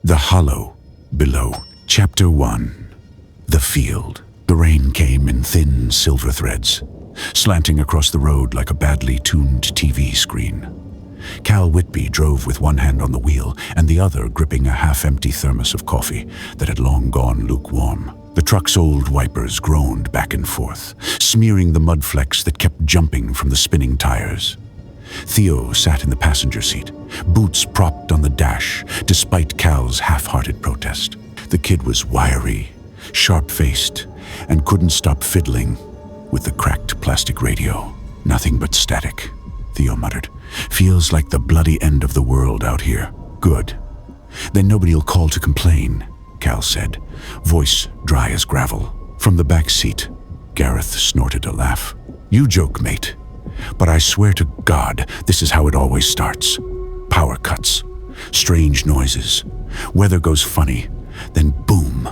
The Hollow Below. Chapter 1. The Field. The rain came in thin silver threads, slanting across the road like a badly tuned TV screen. Cal Whitby drove with one hand on the wheel and the other gripping a half-empty thermos of coffee that had long gone lukewarm. The truck's old wipers groaned back and forth, smearing the mud flecks that kept jumping from the spinning tires. Theo sat in the passenger seat, boots propped on the dash, despite Cal's half-hearted protest. The kid was wiry, sharp-faced, and couldn't stop fiddling with the cracked plastic radio. Nothing but static, Theo muttered. Feels like the bloody end of the world out here. Good. Then nobody'll call to complain, Cal said, voice dry as gravel. From the back seat, Gareth snorted a laugh. You joke, mate. But I swear to God, this is how it always starts. Power cuts, strange noises, weather goes funny, then boom,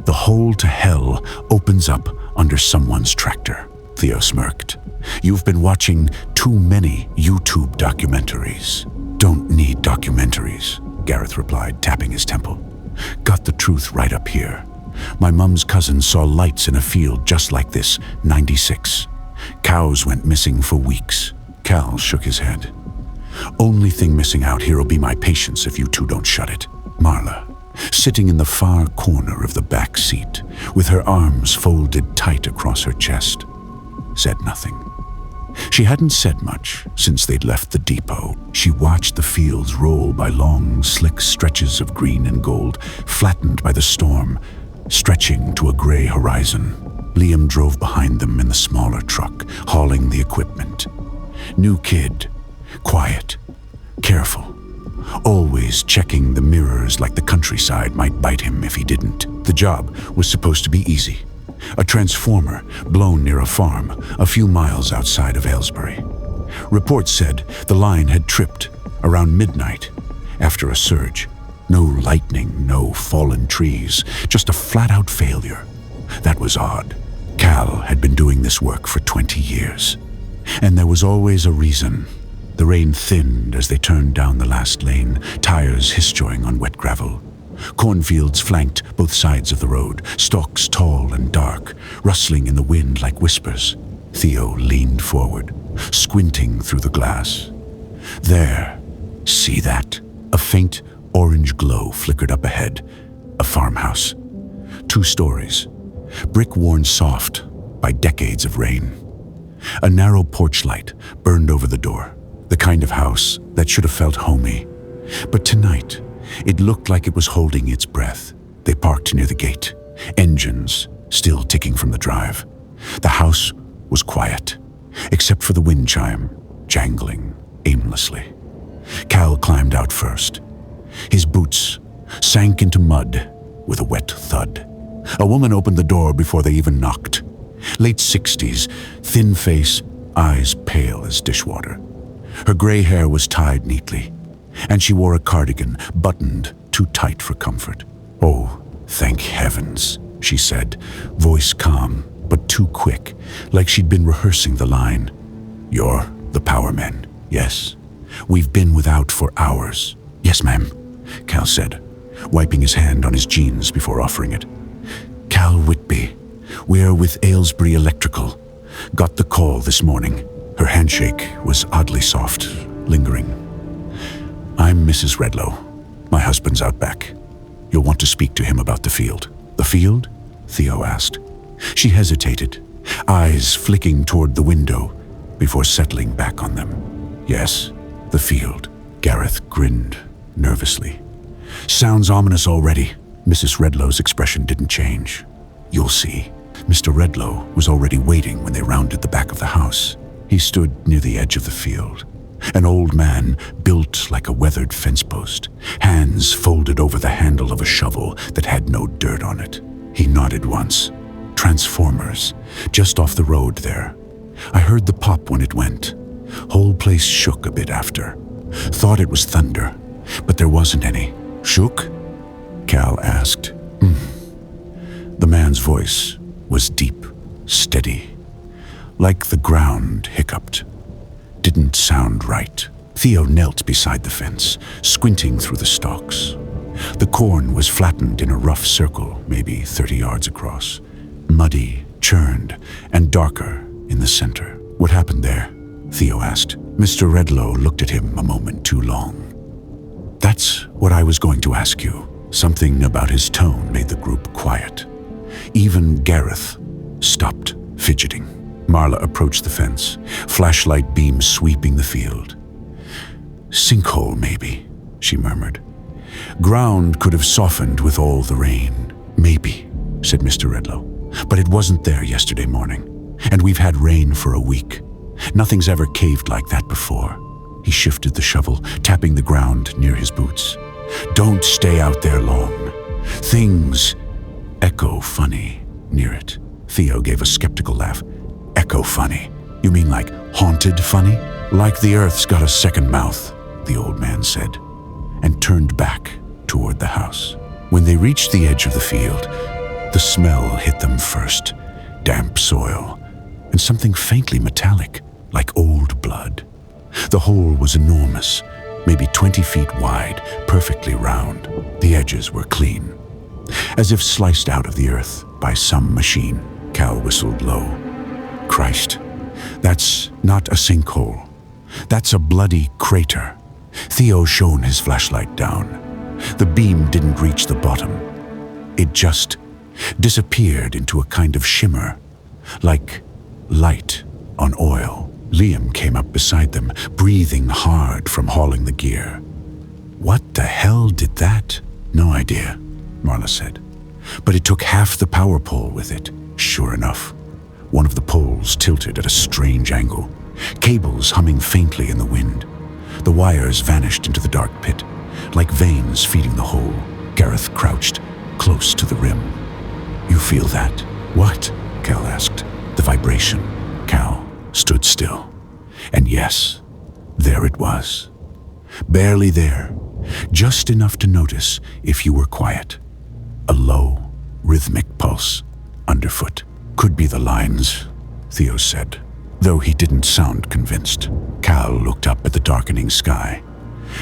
the hole to hell opens up under someone's tractor. Theo smirked. You've been watching too many YouTube documentaries. Don't need documentaries, Gareth replied, tapping his temple. Got the truth right up here. My mum's cousin saw lights in a field just like this, 96. Cows went missing for weeks. Cal shook his head. Only thing missing out here'll be my patience if you two don't shut it. Marla, sitting in the far corner of the back seat, with her arms folded tight across her chest, said nothing. She hadn't said much since they'd left the depot. She watched the fields roll by long, slick stretches of green and gold, flattened by the storm, stretching to a gray horizon. Liam drove behind them in the smaller truck, hauling the equipment. New kid, quiet, careful, always checking the mirrors like the countryside might bite him if he didn't. The job was supposed to be easy. A transformer blown near a farm a few miles outside of Aylesbury. Reports said the line had tripped around midnight after a surge. No lightning, no fallen trees, just a flat-out failure. That was odd. Cal had been doing this work for 20 years. And there was always a reason. The rain thinned as they turned down the last lane, tires hiss-joing on wet gravel. Cornfields flanked both sides of the road, stalks tall and dark, rustling in the wind like whispers. Theo leaned forward, squinting through the glass. There, see that? A faint orange glow flickered up ahead. A farmhouse. 2 stories. Brick worn soft by decades of rain. A narrow porch light burned over the door, the kind of house that should have felt homey. But tonight, it looked like it was holding its breath. They parked near the gate, engines still ticking from the drive. The house was quiet, except for the wind chime, jangling aimlessly. Cal climbed out first. His boots sank into mud with a wet thud. A woman opened the door before they even knocked. Late 60s, thin face, eyes pale as dishwater. Her gray hair was tied neatly, and she wore a cardigan buttoned too tight for comfort. Oh, thank heavens, she said, voice calm but too quick, like she'd been rehearsing the line. You're the power men, yes? We've been without for hours. Yes, ma'am, Cal said, wiping his hand on his jeans before offering it. Cal Whitby. We're with Aylesbury Electrical. Got the call this morning. Her handshake was oddly soft, lingering. I'm Mrs. Redlow. My husband's out back. You'll want to speak to him about the field. The field? Theo asked. She hesitated, eyes flicking toward the window before settling back on them. Yes, the field. Gareth grinned nervously. Sounds ominous already. Mrs. Redlow's expression didn't change. You'll see. Mr. Redlow was already waiting when they rounded the back of the house. He stood near the edge of the field, an old man built like a weathered fence post, hands folded over the handle of a shovel that had no dirt on it. He nodded once. Transformers, just off the road there. I heard the pop when it went. Whole place shook a bit after. Thought it was thunder, but there wasn't any. Shook? Cal asked. The man's voice was deep, steady, like the ground hiccuped. Didn't sound right. Theo knelt beside the fence, squinting through the stalks. The corn was flattened in a rough circle, maybe 30 yards across, muddy, churned, and darker in the center. "What happened there?" Theo asked. Mr. Redlow looked at him a moment too long. "That's what I was going to ask you." Something about his tone made the group quiet. Even Gareth stopped fidgeting. Marla approached the fence, flashlight beams sweeping the field. "Sinkhole, maybe," she murmured. "Ground could have softened with all the rain." "Maybe," said Mr. Redlow. "But it wasn't there yesterday morning, and we've had rain for a week. Nothing's ever caved like that before." He shifted the shovel, tapping the ground near his boots. "Don't stay out there long. Things echo funny near it." Theo gave a skeptical laugh. "Echo funny? You mean like haunted funny?" "Like the earth's got a second mouth," the old man said, and turned back toward the house. When they reached the edge of the field, the smell hit them first. Damp soil, and something faintly metallic, like old blood. The hole was enormous, maybe 20 feet wide, perfectly round. The edges were clean, as if sliced out of the earth by some machine. Cal whistled low. "Christ, that's not a sinkhole. That's a bloody crater." Theo shone his flashlight down. The beam didn't reach the bottom. It just disappeared into a kind of shimmer, like light on oil. Liam came up beside them, breathing hard from hauling the gear. "What the hell did that?" "No idea," Marla said. "But it took half the power pole with it." Sure enough, one of the poles tilted at a strange angle, cables humming faintly in the wind. The wires vanished into the dark pit, like veins feeding the hole. Gareth crouched, close to the rim. "You feel that?" "What?" Cal asked. "The vibration." Cal stood still. And yes, there it was. Barely there, just enough to notice if you were quiet. A low, rhythmic pulse underfoot. "Could be the lines," Theo said, though he didn't sound convinced. Cal looked up at the darkening sky.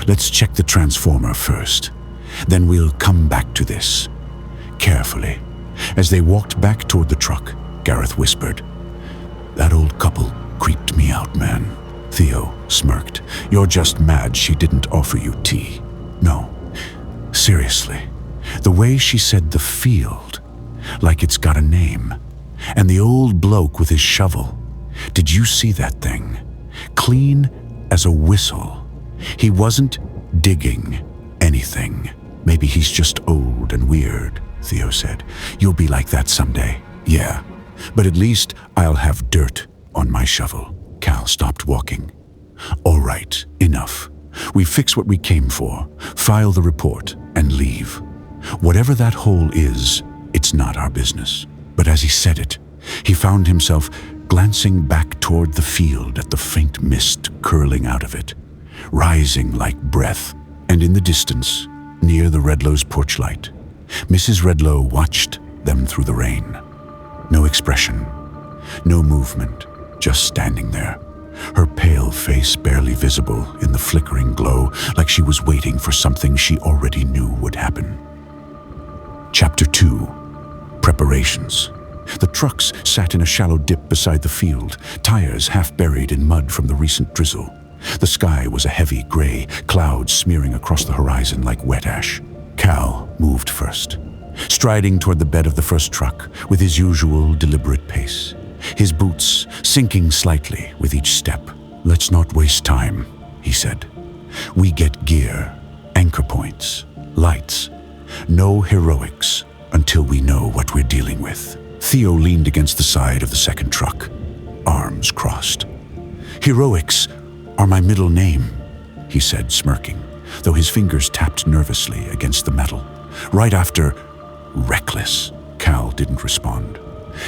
"Let's check the transformer first. Then we'll come back to this." Carefully, as they walked back toward the truck, Gareth whispered, "That old couple creeped me out, man." Theo smirked. "You're just mad she didn't offer you tea." "No, seriously. The way she said the field, like it's got a name. And the old bloke with his shovel. Did you see that thing? Clean as a whistle. He wasn't digging anything." "Maybe he's just old and weird," Theo said. "You'll be like that someday." "Yeah, but at least I'll have dirt on my shovel." Cal stopped walking. "All right, enough. We fix what we came for, file the report, and leave. Whatever that hole is, it's not our business." But as he said it, he found himself glancing back toward the field at the faint mist curling out of it, rising like breath. And in the distance, near the Redlow's porch light, Mrs. Redlow watched them through the rain. No expression, no movement, just standing there, her pale face barely visible in the flickering glow, like she was waiting for something she already knew would happen. Chapter 2. Preparations. The trucks sat in a shallow dip beside the field, tires half buried in mud from the recent drizzle. The sky was a heavy gray, clouds smearing across the horizon like wet ash. Cal moved first, striding toward the bed of the first truck with his usual deliberate pace, his boots sinking slightly with each step. "Let's not waste time," he said. "We get gear, anchor points, lights. No heroics until we know what we're dealing with." Theo leaned against the side of the second truck, arms crossed. "Heroics are my middle name," he said, smirking, though his fingers tapped nervously against the metal. "Right after reckless." Cal didn't respond.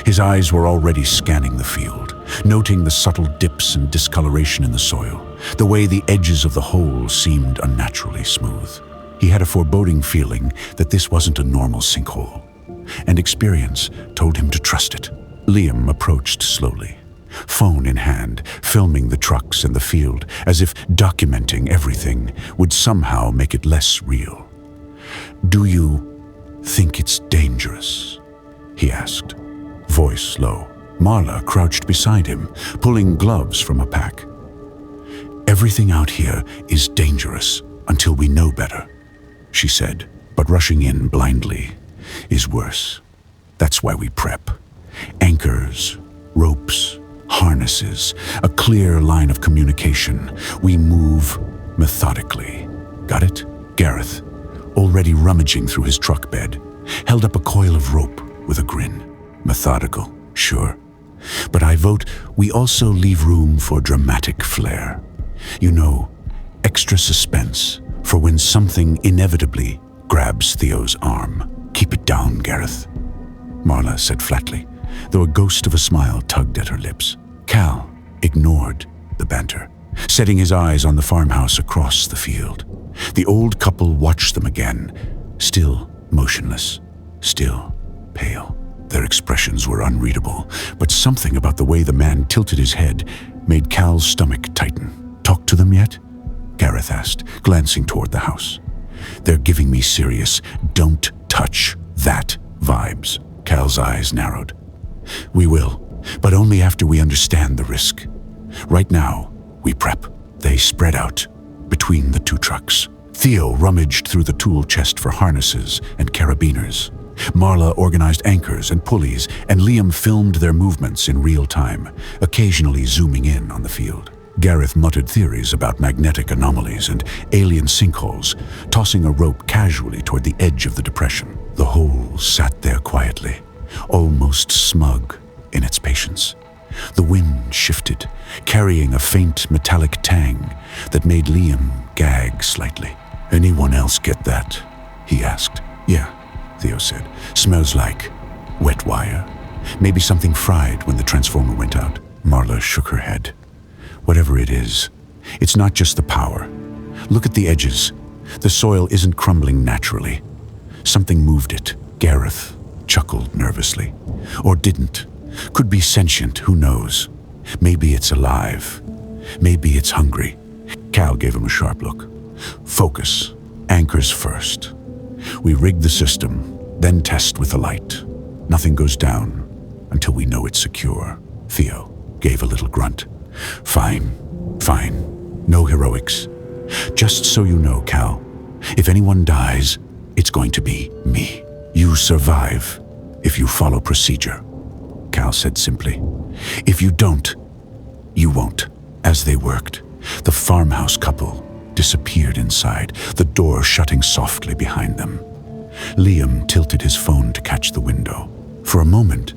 His eyes were already scanning the field, noting the subtle dips and discoloration in the soil, the way the edges of the hole seemed unnaturally smooth. He had a foreboding feeling that this wasn't a normal sinkhole, and experience told him to trust it. Liam approached slowly, phone in hand, filming the trucks and the field, as if documenting everything would somehow make it less real. "Do you think it's dangerous?" he asked, voice low. Marla crouched beside him, pulling gloves from a pack. "Everything out here is dangerous until we know better," she said, "but rushing in blindly is worse. That's why we prep. Anchors, ropes, harnesses, a clear line of communication. We move methodically. Got it?" Gareth, already rummaging through his truck bed, held up a coil of rope with a grin. "Methodical, sure. But I vote we also leave room for dramatic flair. You know, extra suspense for when something inevitably grabs Theo's arm. Keep it down, Gareth," Marla said flatly, though a ghost of a smile tugged at her lips. Cal ignored the banter, setting his eyes on the farmhouse across the field. The old couple watched them again, still motionless, still pale. Their expressions were unreadable, but something about the way the man tilted his head made Cal's stomach tighten. "Talk to them yet?" Gareth asked, glancing toward the house. "They're giving me serious, don't touch that vibes." Cal's eyes narrowed. "We will, but only after we understand the risk. Right now, we prep." They spread out between the two trucks. Theo rummaged through the tool chest for harnesses and carabiners. Marla organized anchors and pulleys, and Liam filmed their movements in real time, occasionally zooming in on the field. Gareth muttered theories about magnetic anomalies and alien sinkholes, tossing a rope casually toward the edge of the depression. The hole sat there quietly, almost smug in its patience. The wind shifted, carrying a faint metallic tang that made Liam gag slightly. "Anyone else get that?" he asked. "Yeah," Theo said. "Smells like wet wire. Maybe something fried when the transformer went out." Marla shook her head. "Whatever it is, it's not just the power. Look at the edges. The soil isn't crumbling naturally. Something moved it." Gareth chuckled nervously. "Or didn't. Could be sentient, who knows? Maybe it's alive. Maybe it's hungry." Cal gave him a sharp look. "Focus. Anchors first. We rig the system, then test with the light. Nothing goes down until we know it's secure." Theo gave a little grunt. Fine. No heroics. Just so you know, Cal, if anyone dies, it's going to be me. You survive if you follow procedure," Cal said simply. "If you don't, you won't." As they worked, the farmhouse couple disappeared inside, the door shutting softly behind them. Liam tilted his phone to catch the window. For a moment,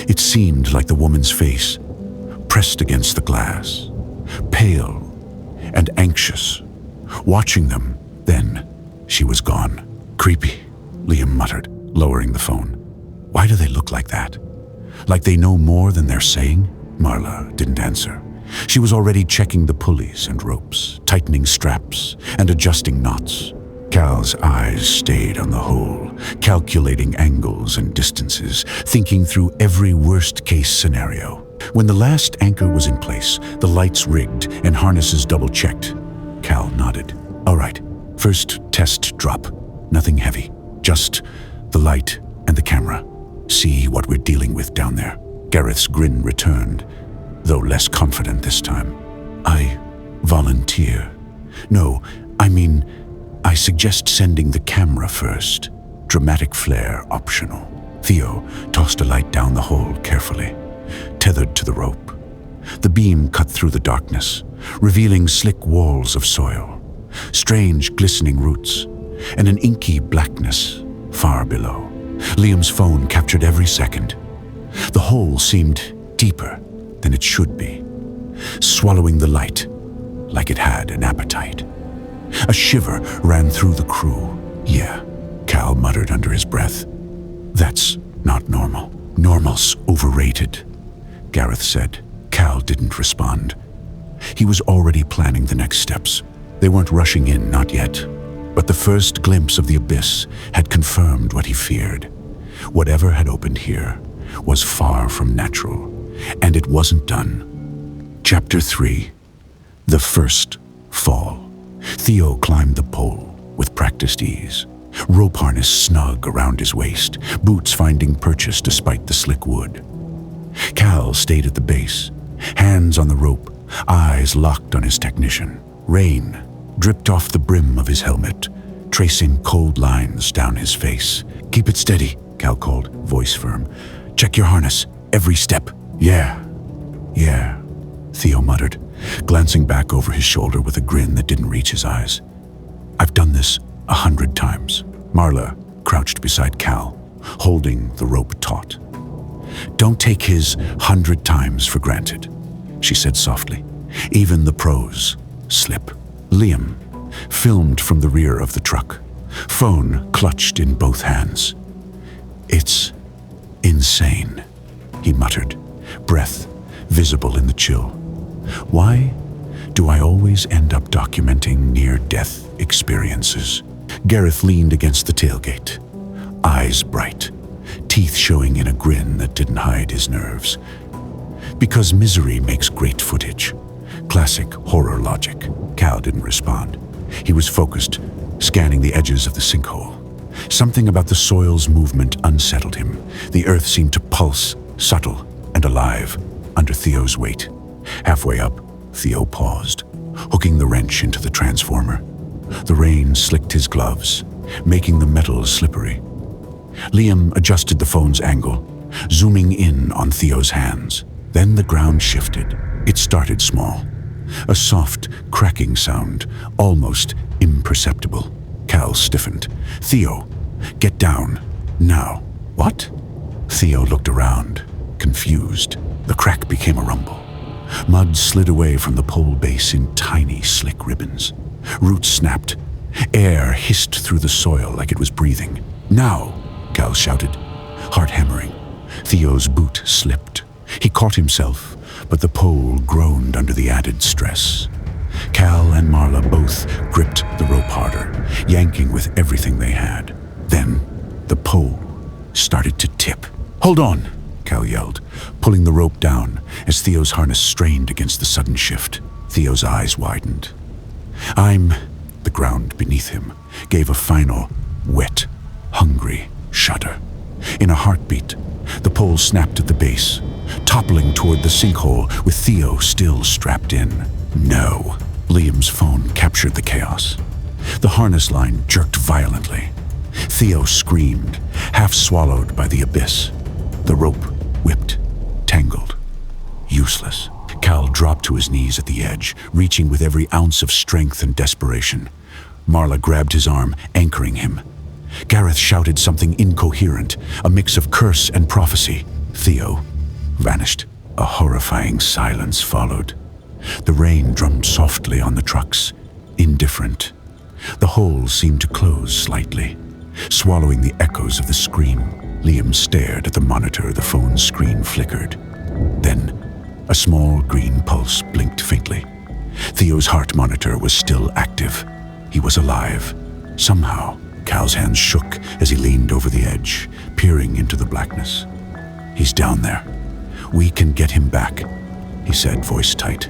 it seemed like the woman's face, pressed against the glass, pale and anxious. Watching them, then she was gone. "Creepy," Liam muttered, lowering the phone. "Why do they look like that? Like they know more than they're saying?" Marla didn't answer. She was already checking the pulleys and ropes, tightening straps, and adjusting knots. Cal's eyes stayed on the hole, calculating angles and distances, thinking through every worst-case scenario. When the last anchor was in place, the lights rigged and harnesses double-checked, Cal nodded. "All right, first test drop. Nothing heavy, just the light and the camera. See what we're dealing with down there." Gareth's grin returned, though less confident this time. "I volunteer. No, I mean, I suggest sending the camera first. Dramatic flair optional." Theo tossed a light down the hole carefully, tethered to the rope. The beam cut through the darkness, revealing slick walls of soil, strange glistening roots, and an inky blackness far below. Liam's phone captured every second. The hole seemed deeper than it should be, swallowing the light like it had an appetite. A shiver ran through the crew. "Yeah," Cal muttered under his breath. "That's not normal." "Normal's overrated," Gareth said. Cal didn't respond. He was already planning the next steps. They weren't rushing in, not yet. But the first glimpse of the abyss had confirmed what he feared. Whatever had opened here was far from natural, and it wasn't done. Chapter 3. The First Fall. Theo climbed the pole with practiced ease, rope harness snug around his waist, boots finding purchase despite the slick wood. Cal stayed at the base, hands on the rope, eyes locked on his technician. Rain dripped off the brim of his helmet, tracing cold lines down his face. "Keep it steady," Cal called, voice firm. "Check your harness, every step." Yeah, Theo muttered, glancing back over his shoulder with a grin that didn't reach his eyes. "I've done this 100 times. Marla crouched beside Cal, holding the rope taut. "Don't take his 100 times for granted," she said softly. "Even the pros slip." Liam filmed from the rear of the truck, phone clutched in both hands. "It's insane," he muttered, breath visible in the chill. "Why do I always end up documenting near-death experiences?" Gareth leaned against the tailgate, eyes bright, teeth showing in a grin that didn't hide his nerves. "Because misery makes great footage. Classic horror logic." Cal didn't respond. He was focused, scanning the edges of the sinkhole. Something about the soil's movement unsettled him. The earth seemed to pulse, subtle and alive, under Theo's weight. Halfway up, Theo paused, hooking the wrench into the transformer. The rain slicked his gloves, making the metal slippery. Liam adjusted the phone's angle, zooming in on Theo's hands. Then the ground shifted. It started small. A soft, cracking sound, almost imperceptible. Cal stiffened. "Theo, get down, now." "What?" Theo looked around, confused. The crack became a rumble. Mud slid away from the pole base in tiny, slick ribbons. Roots snapped. Air hissed through the soil like it was breathing. "Now!" Cal shouted, heart hammering. Theo's boot slipped. He caught himself, but the pole groaned under the added stress. Cal and Marla both gripped the rope harder, yanking with everything they had. Then the pole started to tip. "Hold on!" Cal yelled, pulling the rope down as Theo's harness strained against the sudden shift. Theo's eyes widened. The ground beneath him gave a final, wet, hungry shudder. In a heartbeat, the pole snapped at the base, toppling toward the sinkhole with Theo still strapped in. "No!" Liam's phone captured the chaos. The harness line jerked violently. Theo screamed, half swallowed by the abyss. The rope whipped, tangled, useless. Cal dropped to his knees at the edge, reaching with every ounce of strength and desperation. Marla grabbed his arm, anchoring him. Gareth shouted something incoherent, a mix of curse and prophecy. Theo vanished. A horrifying silence followed. The rain drummed softly on the trucks, indifferent. The hole seemed to close slightly, swallowing the echoes of the scream. Liam stared at the monitor. The phone screen flickered. Then, a small green pulse blinked faintly. Theo's heart monitor was still active. He was alive. Somehow, Cal's hands shook as he leaned over the edge, peering into the blackness. "He's down there. We can get him back," he said, voice tight.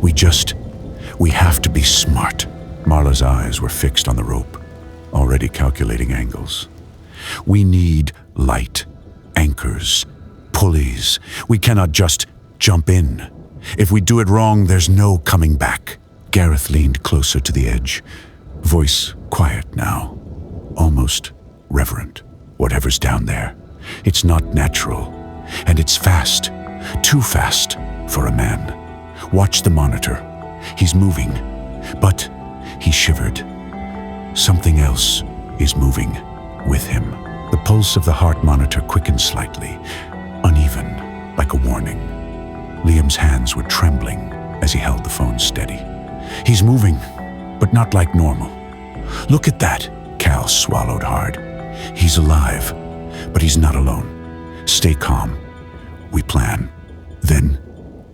We have to be smart." Marla's eyes were fixed on the rope, already calculating angles. "We need light, anchors, pulleys. We cannot just jump in. If we do it wrong, there's no coming back." Gareth leaned closer to the edge, voice quiet now, almost reverent. "Whatever's down there, it's not natural, and it's fast, too fast for a man. Watch the monitor. He's moving, but," he shivered, "something else is moving with him." The pulse of the heart monitor quickened slightly, uneven, like a warning. Liam's hands were trembling as he held the phone steady. "He's moving, but not like normal. Look at that." Cal swallowed hard. "He's alive, but he's not alone. Stay calm. We plan. Then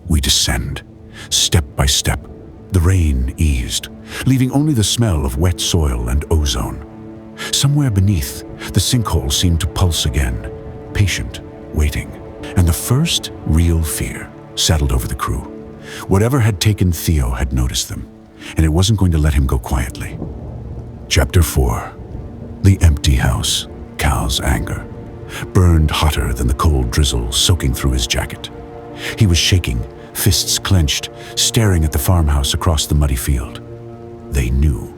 we descend, step by step." The rain eased, leaving only the smell of wet soil and ozone. Somewhere beneath, the sinkhole seemed to pulse again, patient, waiting. And the first real fear settled over the crew. Whatever had taken Theo had noticed them, and it wasn't going to let him go quietly. Chapter 4. The Empty house, Cal's anger burned hotter than the cold drizzle soaking through his jacket. He was shaking, fists clenched, staring at the farmhouse across the muddy field. They knew,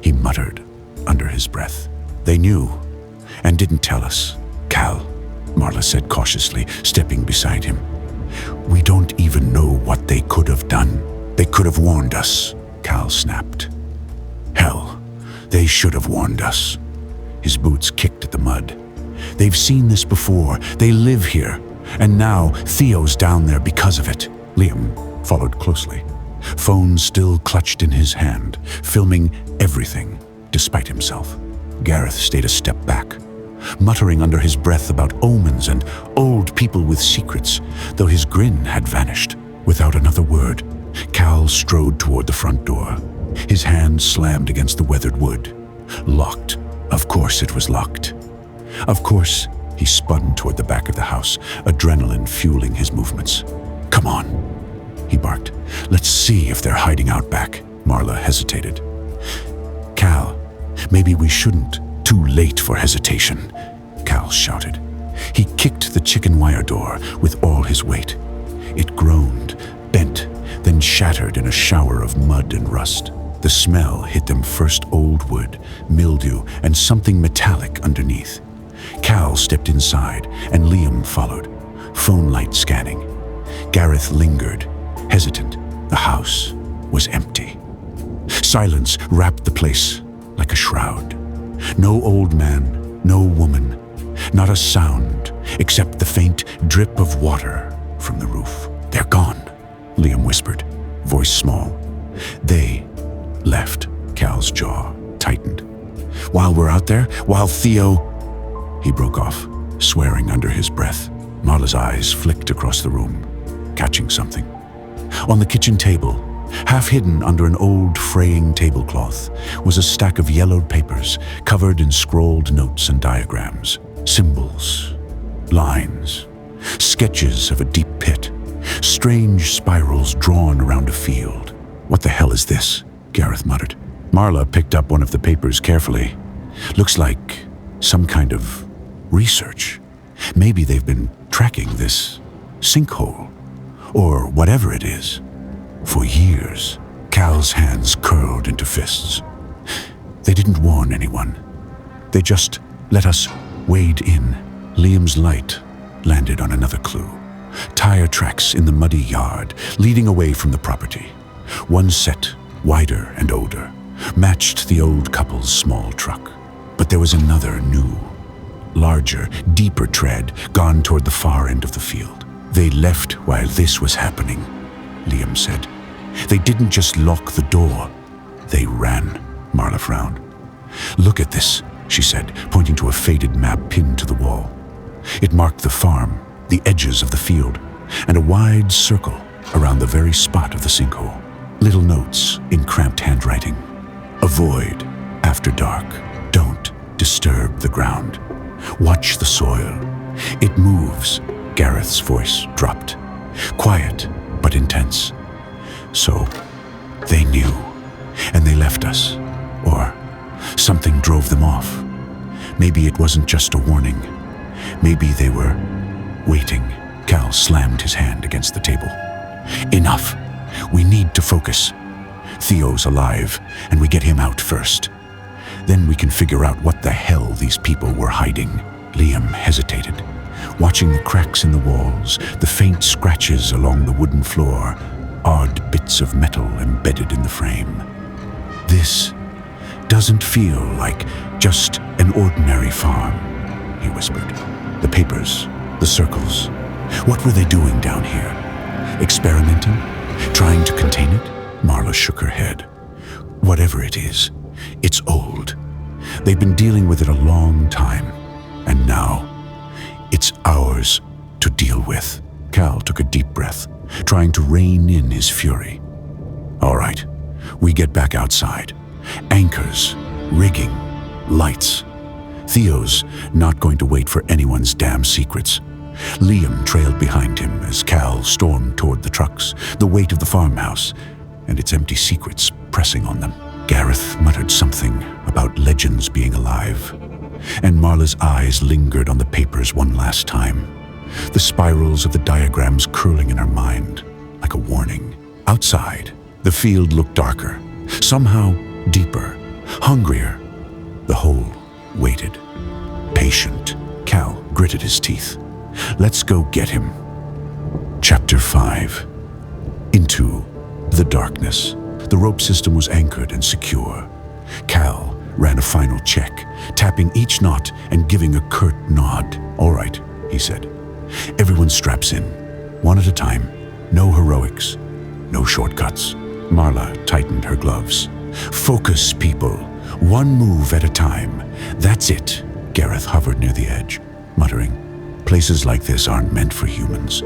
he muttered under his breath. They knew and didn't tell us. Cal, Marla said cautiously, stepping beside him. We don't even know what they could have done. They could have warned us, Cal snapped. Hell, they should have warned us. His boots kicked at the mud. They've seen this before. They live here. And now Theo's down there because of it. Liam followed closely, phone still clutched in his hand, filming everything despite himself. Gareth stayed a step back, muttering under his breath about omens and old people with secrets, though his grin had vanished. Without another word, Cal strode toward the front door. His hand slammed against the weathered wood. Locked. Of course it was locked. Of course, he spun toward the back of the house, adrenaline fueling his movements. Come on, he barked. Let's see if they're hiding out back. Marla hesitated. Cal, maybe we shouldn't. Too late for hesitation, Cal shouted. He kicked the chicken wire door with all his weight. It groaned, bent, then shattered in a shower of mud and rust. The smell hit them first old wood, mildew, and something metallic underneath. Cal stepped inside, and Liam followed, phone light scanning. Gareth lingered, hesitant. The house was empty. Silence wrapped the place like a shroud. No old man, no woman, not a sound except the faint drip of water from the roof. They're gone, Liam whispered, voice small. They left. Cal's jaw tightened. While we're out there, while Theo... He broke off, swearing under his breath. Marla's eyes flicked across the room, catching something. On the kitchen table, half hidden under an old fraying tablecloth, was a stack of yellowed papers covered in scrawled notes and diagrams, symbols, lines, sketches of a deep pit, strange spirals drawn around a field. What the hell is this? Gareth muttered. Marla picked up one of the papers carefully. Looks like some kind of research. Maybe they've been tracking this sinkhole, or whatever it is, for years. Cal's hands curled into fists. They didn't warn anyone. They just let us wade in. Liam's light landed on another clue. Tire tracks in the muddy yard, leading away from the property. One set, wider and older, matched the old couple's small truck. But there was another new, larger, deeper tread gone toward the far end of the field. They left while this was happening, Liam said. They didn't just lock the door. They ran. Marla frowned. Look at this, she said, pointing to a faded map pinned to the wall. It marked the farm, the edges of the field, and a wide circle around the very spot of the sinkhole. Little notes in cramped handwriting. Avoid after dark. Don't disturb the ground. Watch the soil. It moves. Gareth's voice dropped. Quiet, but intense. So, they knew, and they left us. Or something drove them off. Maybe it wasn't just a warning. Maybe they were waiting. Cal slammed his hand against the table. Enough. We need to focus. Theo's alive, and we get him out first. Then we can figure out what the hell these people were hiding. Liam hesitated, watching the cracks in the walls, the faint scratches along the wooden floor, odd bits of metal embedded in the frame. This doesn't feel like just an ordinary farm, he whispered. The papers, the circles. What were they doing down here? Experimenting? Trying to contain it? Marla shook her head. Whatever it is, it's old. They've been dealing with it a long time, and now it's ours to deal with. Cal took a deep breath, trying to rein in his fury. All right, we get back outside. Anchors, rigging, lights. Theo's not going to wait for anyone's damn secrets. Liam trailed behind him as Cal stormed toward the trucks, the weight of the farmhouse, and its empty secrets pressing on them. Gareth muttered something about legends being alive, and Marla's eyes lingered on the papers one last time, the spirals of the diagrams curling in her mind like a warning. Outside, the field looked darker, somehow deeper, hungrier. The hole waited, patient. Cal gritted his teeth. Let's go get him. Chapter 5. Into the darkness. The rope system was anchored and secure. Cal ran a final check, tapping each knot and giving a curt nod. "All right," he said. "Everyone straps in, one at a time. No heroics, no shortcuts." Marla tightened her gloves. "Focus, people. One move at a time. That's it." Gareth hovered near the edge, muttering, "Places like this aren't meant for humans.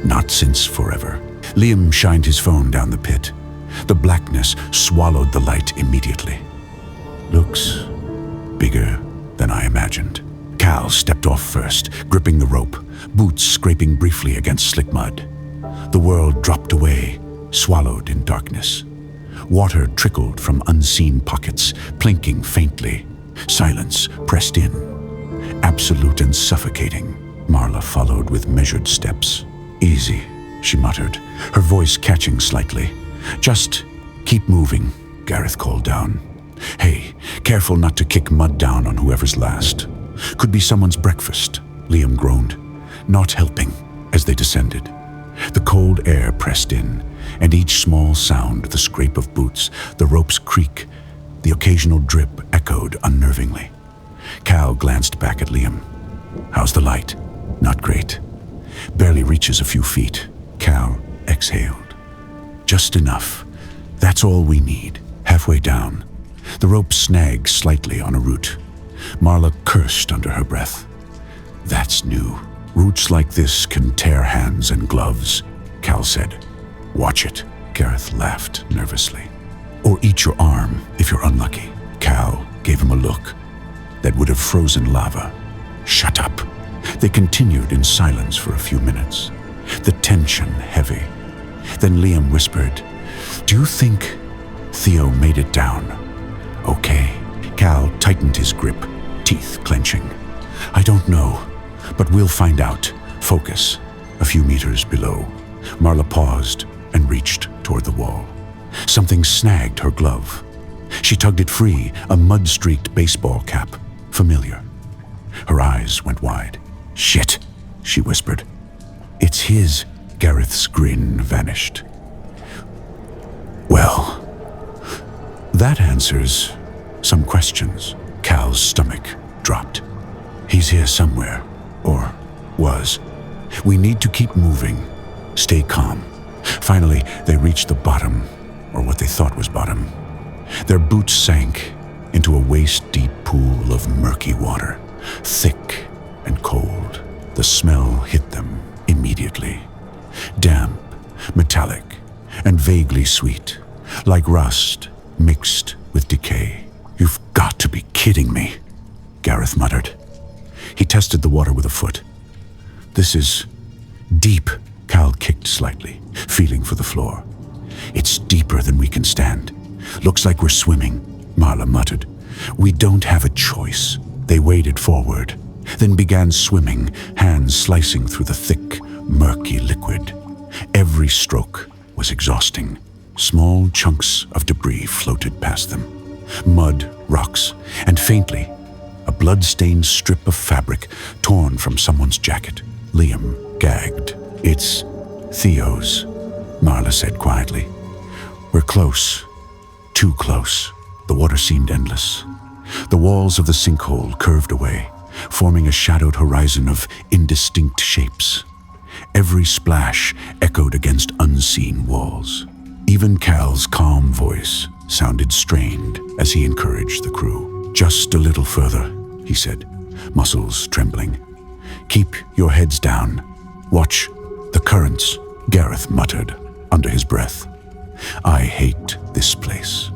Not since forever." Liam shined his phone down the pit. The blackness swallowed the light immediately. "Looks bigger than I imagined." Cal stepped off first, gripping the rope, boots scraping briefly against slick mud. The world dropped away, swallowed in darkness. Water trickled from unseen pockets, plinking faintly. Silence pressed in, absolute and suffocating. Marla followed with measured steps. "Easy," she muttered, her voice catching slightly. "Just keep moving," Gareth called down. "Hey, careful not to kick mud down on whoever's last. Could be someone's breakfast," Liam groaned, not helping as they descended. The cold air pressed in, and each small sound, the scrape of boots, the rope's creak, the occasional drip echoed unnervingly. Cal glanced back at Liam. "How's the light?" "Not great. Barely reaches a few feet." Cal exhaled. "Just enough. That's all we need." Halfway down, the rope snagged slightly on a root. Marla cursed under her breath. "That's new. Roots like this can tear hands and gloves," Cal said. "Watch it," Gareth laughed nervously. "Or eat your arm if you're unlucky." Cal gave him a look that would have frozen lava. "Shut up." They continued in silence for a few minutes, the tension heavy. Then Liam whispered, "Do you think Theo made it down?" "Okay." Cal tightened his grip, teeth clenching. "I don't know, but we'll find out." Focus. A few meters below, Marla paused and reached toward the wall. Something snagged her glove. She tugged it free, a mud-streaked baseball cap, familiar. Her eyes went wide. "Shit," she whispered. "It's his." Gareth's grin vanished. "Well, that answers some questions." Cal's stomach dropped. "He's here somewhere, or was. We need to keep moving. Stay calm." Finally, they reached the bottom, or what they thought was bottom. Their boots sank into a waist-deep pool of murky water, thick and cold. The smell hit them immediately. Damp, metallic, and vaguely sweet, like rust mixed with decay. "You've got to be kidding me," Gareth muttered. He tested the water with a foot. "This is deep." Cal kicked slightly, feeling for the floor. "It's deeper than we can stand. Looks like we're swimming," Marla muttered. "We don't have a choice." They waded forward, then began swimming, hands slicing through the thick, murky liquid. Every stroke was exhausting. Small chunks of debris floated past them. Mud, rocks, and faintly, a blood-stained strip of fabric torn from someone's jacket. Liam gagged. "It's Theo's," Marla said quietly. "We're close. Too close." The water seemed endless. The walls of the sinkhole curved away, forming a shadowed horizon of indistinct shapes. Every splash echoed against unseen walls. Even Cal's calm voice sounded strained as he encouraged the crew. "Just a little further," he said, muscles trembling. "Keep your heads down. Watch the currents," Gareth muttered under his breath. "I hate this place.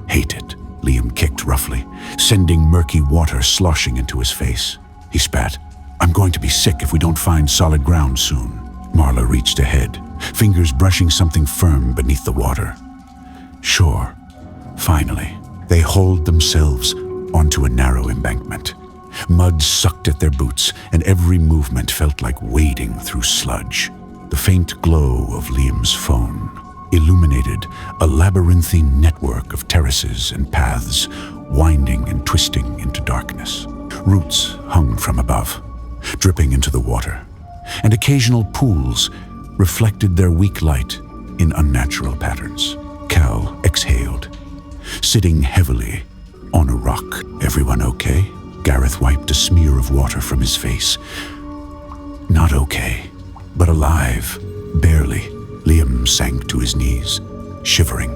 Hate it." Liam kicked roughly, sending murky water sloshing into his face. He spat. "I'm going to be sick if we don't find solid ground soon." Marla reached ahead, fingers brushing something firm beneath the water. "Sure." Finally, they hauled themselves onto a narrow embankment. Mud sucked at their boots, and every movement felt like wading through sludge. The faint glow of Liam's phone illuminated a labyrinthine network of terraces and paths, winding and twisting into darkness. Roots hung from above, dripping into the water, and occasional pools reflected their weak light in unnatural patterns. Cal exhaled, sitting heavily on a rock. "Everyone okay?" Gareth wiped a smear of water from his face. "Not okay, but alive, barely." Liam sank to his knees, shivering.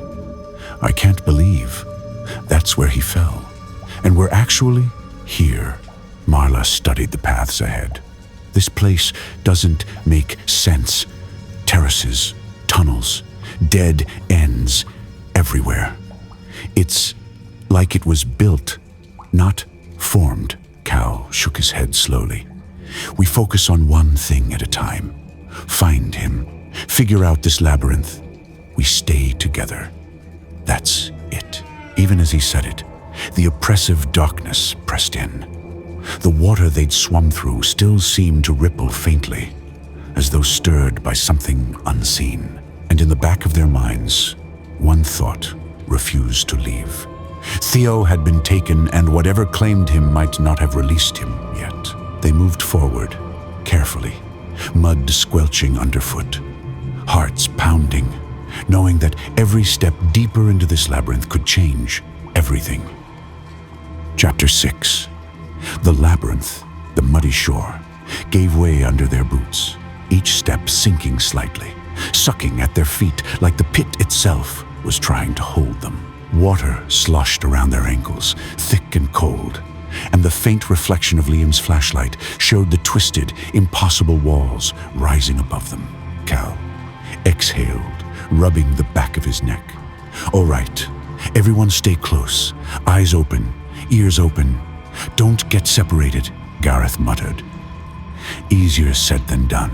"I can't believe that's where he fell. And we're actually here." Marla studied the paths ahead. "This place doesn't make sense. Terraces, tunnels, dead ends everywhere. It's like it was built, not formed." Cal shook his head slowly. "We focus on one thing at a time. Find him. Figure out this labyrinth. We stay together. That's it." Even as he said it, the oppressive darkness pressed in. The water they'd swum through still seemed to ripple faintly, as though stirred by something unseen. And in the back of their minds, one thought refused to leave. Theo had been taken, and whatever claimed him might not have released him yet. They moved forward, carefully, mud squelching underfoot, hearts pounding, knowing that every step deeper into this labyrinth could change everything. Chapter 6. The labyrinth, the muddy shore, gave way under their boots, each step sinking slightly, sucking at their feet like the pit itself was trying to hold them. Water sloshed around their ankles, thick and cold, and the faint reflection of Liam's flashlight showed the twisted, impossible walls rising above them. Cal exhaled, rubbing the back of his neck. "All right, everyone stay close, eyes open, ears open. Don't get separated," Gareth muttered. "Easier said than done.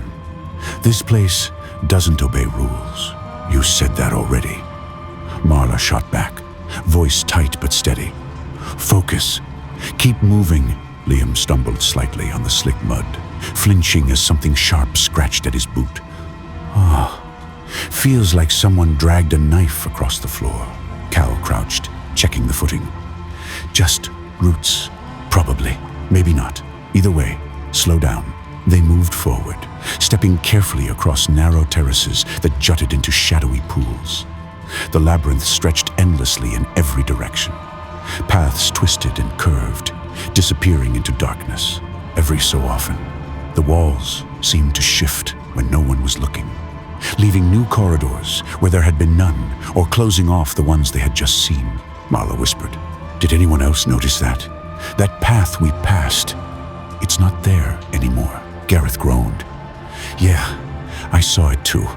This place doesn't obey rules." "You said that already." Marla shot back, voice tight but steady. "Focus. Keep moving." Liam stumbled slightly on the slick mud, flinching as something sharp scratched at his boot. Feels like someone dragged a knife across the floor." Cal crouched, checking the footing. "Just roots. Probably. Maybe not. Either way, slow down." They moved forward, stepping carefully across narrow terraces that jutted into shadowy pools. The labyrinth stretched endlessly in every direction. Paths twisted and curved, disappearing into darkness. Every so often, the walls seemed to shift when no one was looking, leaving new corridors where there had been none, or closing off the ones they had just seen. Marla whispered, "Did anyone else notice that? That path we passed, it's not there anymore." Gareth groaned. "Yeah, I saw it too.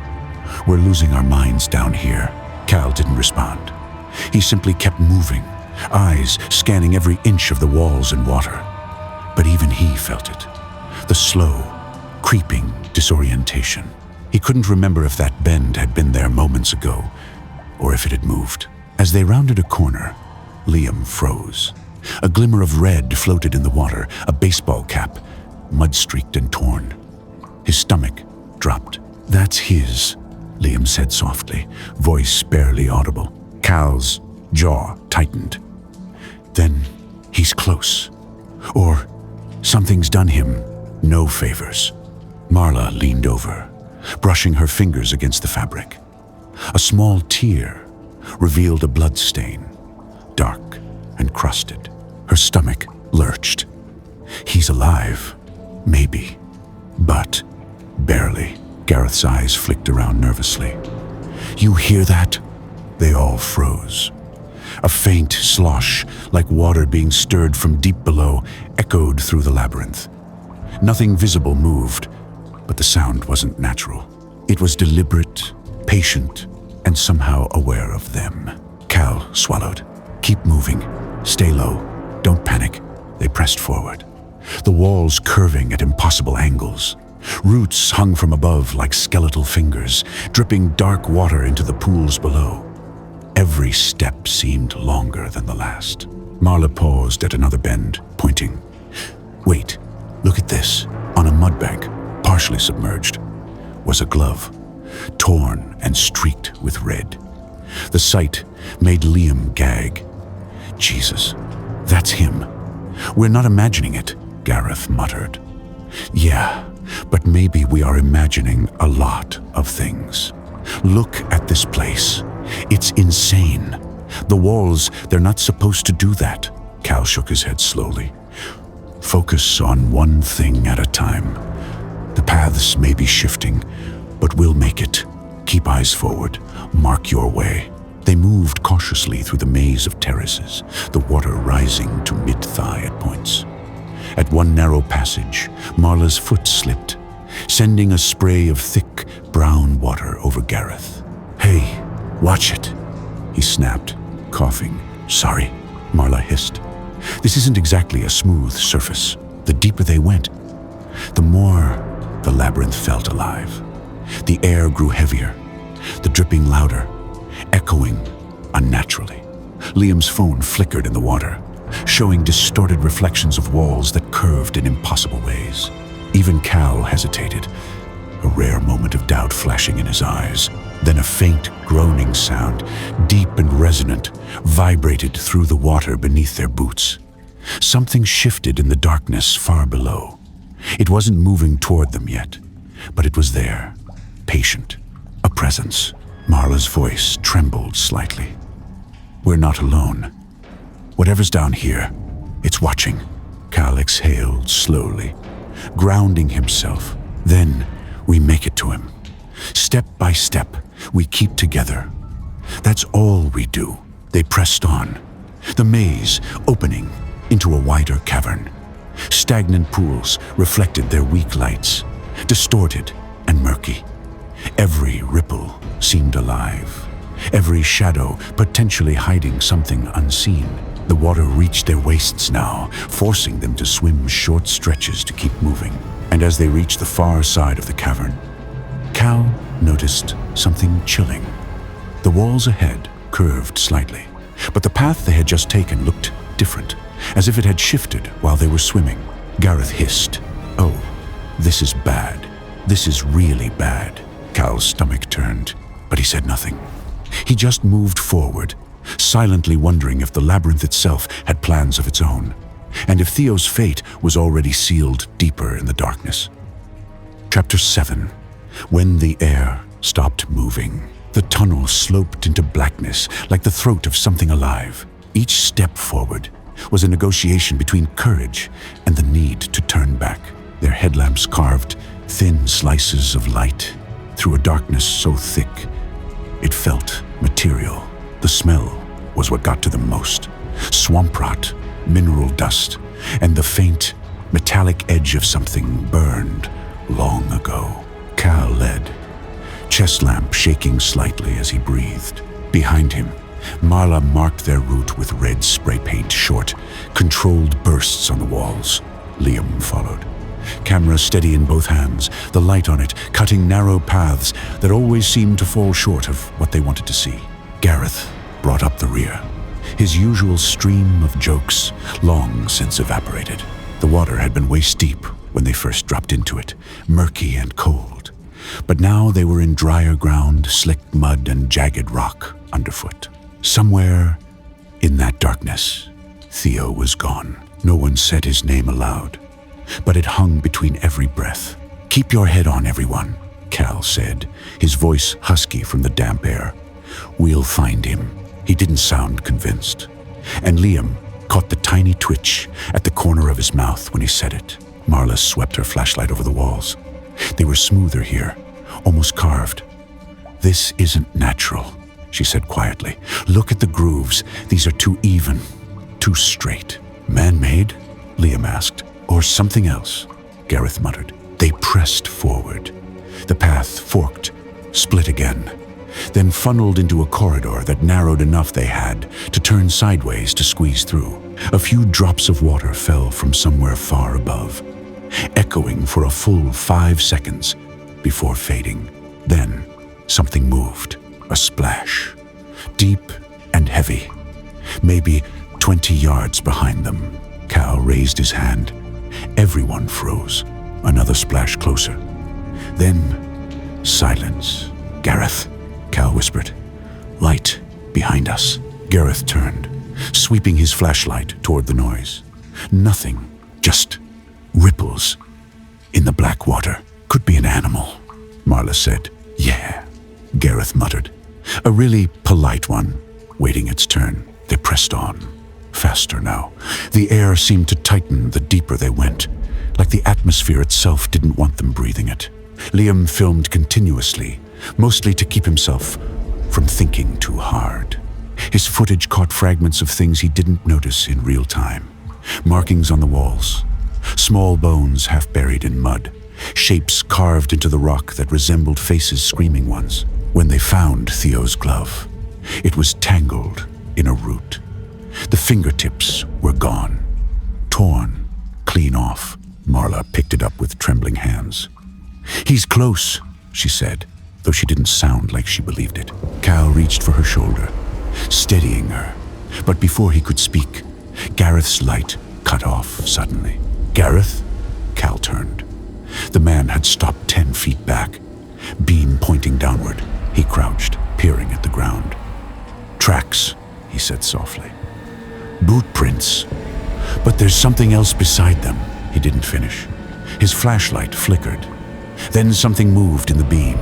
We're losing our minds down here." Cal didn't respond. He simply kept moving, eyes scanning every inch of the walls and water. But even he felt it. The slow, creeping disorientation. He couldn't remember if that bend had been there moments ago, or if it had moved. As they rounded a corner, Liam froze. A glimmer of red floated in the water, a baseball cap, mud-streaked and torn. His stomach dropped. "That's his," Liam said softly, voice barely audible. Cal's jaw tightened. "Then he's close. Or something's done him no favors." Marla leaned over, brushing her fingers against the fabric. A small tear revealed a blood stain, dark and crusted. Her stomach lurched. "He's alive, maybe, but barely." Gareth's eyes flicked around nervously. "You hear that?" They all froze. A faint slosh, like water being stirred from deep below, echoed through the labyrinth. Nothing visible moved, but the sound wasn't natural. It was deliberate, patient, and somehow aware of them. Cal swallowed. "Keep moving. Stay low. Don't panic." They pressed forward, the walls curving at impossible angles. Roots hung from above like skeletal fingers, dripping dark water into the pools below. Every step seemed longer than the last. Marla paused at another bend, pointing. Wait, look at this. On a mud bank, partially submerged, was a glove, torn and streaked with red. The sight made Liam gag. Jesus, that's him. We're not imagining it, Gareth muttered. Yeah, but maybe we are imagining a lot of things. Look at this place. It's insane. The walls, they're not supposed to do that. Cal shook his head slowly. Focus on one thing at a time. The paths may be shifting, but we'll make it. Keep eyes forward. Mark your way. They moved cautiously through the maze of terraces, the water rising to mid-thigh at points. At one narrow passage, Marla's foot slipped, sending a spray of thick, brown water over Gareth. Hey, watch it, he snapped, coughing. Sorry, Marla hissed. This isn't exactly a smooth surface. The deeper they went, the more the labyrinth felt alive. The air grew heavier, the dripping louder, echoing unnaturally. Liam's phone flickered in the water, showing distorted reflections of walls that curved in impossible ways. Even Cal hesitated, a rare moment of doubt flashing in his eyes. Then a faint groaning sound, deep and resonant, vibrated through the water beneath their boots. Something shifted in the darkness far below. It wasn't moving toward them yet, but it was there, patient, a presence. Marla's voice trembled slightly. We're not alone. Whatever's down here, it's watching. Cal exhaled slowly, grounding himself. Then we make it to him. Step by step, we keep together. That's all we do. They pressed on, the maze opening into a wider cavern. Stagnant pools reflected their weak lights, distorted and murky. Every ripple seemed alive, every shadow potentially hiding something unseen. The water reached their waists now, forcing them to swim short stretches to keep moving. And as they reached the far side of the cavern, Cal noticed something chilling. The walls ahead curved slightly, but the path they had just taken looked different, as if it had shifted while they were swimming. Gareth hissed, "Oh, this is bad. This is really bad." Cal's stomach turned, but he said nothing. He just moved forward, silently wondering if the labyrinth itself had plans of its own, and if Theo's fate was already sealed deeper in the darkness. Chapter 7. When the air stopped moving. The tunnel sloped into blackness like the throat of something alive. Each step forward was a negotiation between courage and the need to turn back. Their headlamps carved thin slices of light through a darkness so thick it felt material. The smell was what got to them most. Swamp rot, mineral dust, and the faint, metallic edge of something burned long ago. Cal led, chest lamp shaking slightly as he breathed. Behind him, Marla marked their route with red spray paint, short, controlled bursts on the walls. Liam followed, camera steady in both hands, the light on it cutting narrow paths that always seemed to fall short of what they wanted to see. Gareth brought up the rear, his usual stream of jokes long since evaporated. The water had been waist deep when they first dropped into it, murky and cold. But now they were in drier ground, slick mud and jagged rock underfoot. Somewhere in that darkness, Theo was gone. No one said his name aloud, but it hung between every breath. "Keep your head on, everyone," Cal said, his voice husky from the damp air. "We'll find him." He didn't sound convinced, and Liam caught the tiny twitch at the corner of his mouth when he said it. Marla swept her flashlight over the walls. They were smoother here, almost carved. "This isn't natural," she said quietly. "Look at the grooves. These are too even, too straight." "Man-made?" Liam asked. "Or something else?" Gareth muttered. They pressed forward. The path forked, split again, then funneled into a corridor that narrowed enough they had to turn sideways to squeeze through. A few drops of water fell from somewhere far above, echoing for a full 5 seconds before fading. Then something moved, a splash, deep and heavy, maybe 20 yards behind them. Cal raised his hand, Everyone froze. Another splash closer. Then, silence. "Gareth," Cal whispered. "Light behind us." Gareth turned, sweeping his flashlight toward the noise. Nothing, just ripples in the black water. "Could be an animal," Marla said. "Yeah," Gareth muttered. "A really polite one, waiting its turn." They pressed on, faster now. The air seemed to tighten the deeper they went, like the atmosphere itself didn't want them breathing it. Liam filmed continuously, mostly to keep himself from thinking too hard. His footage caught fragments of things he didn't notice in real time. Markings on the walls, small bones half buried in mud, shapes carved into the rock that resembled faces screaming ones. When they found Theo's glove, it was tangled in a root. The fingertips were gone, torn clean off. Marla picked it up with trembling hands. "He's close," she said, though she didn't sound like she believed it. Cal reached for her shoulder, steadying her. But before he could speak, Gareth's light cut off suddenly. "Gareth?" Cal turned. The man had stopped 10 feet back, beam pointing downward. He crouched, peering at the ground. "Tracks," he said softly. "Boot prints. But there's something else beside them." He didn't finish. His flashlight flickered. Then something moved in the beam,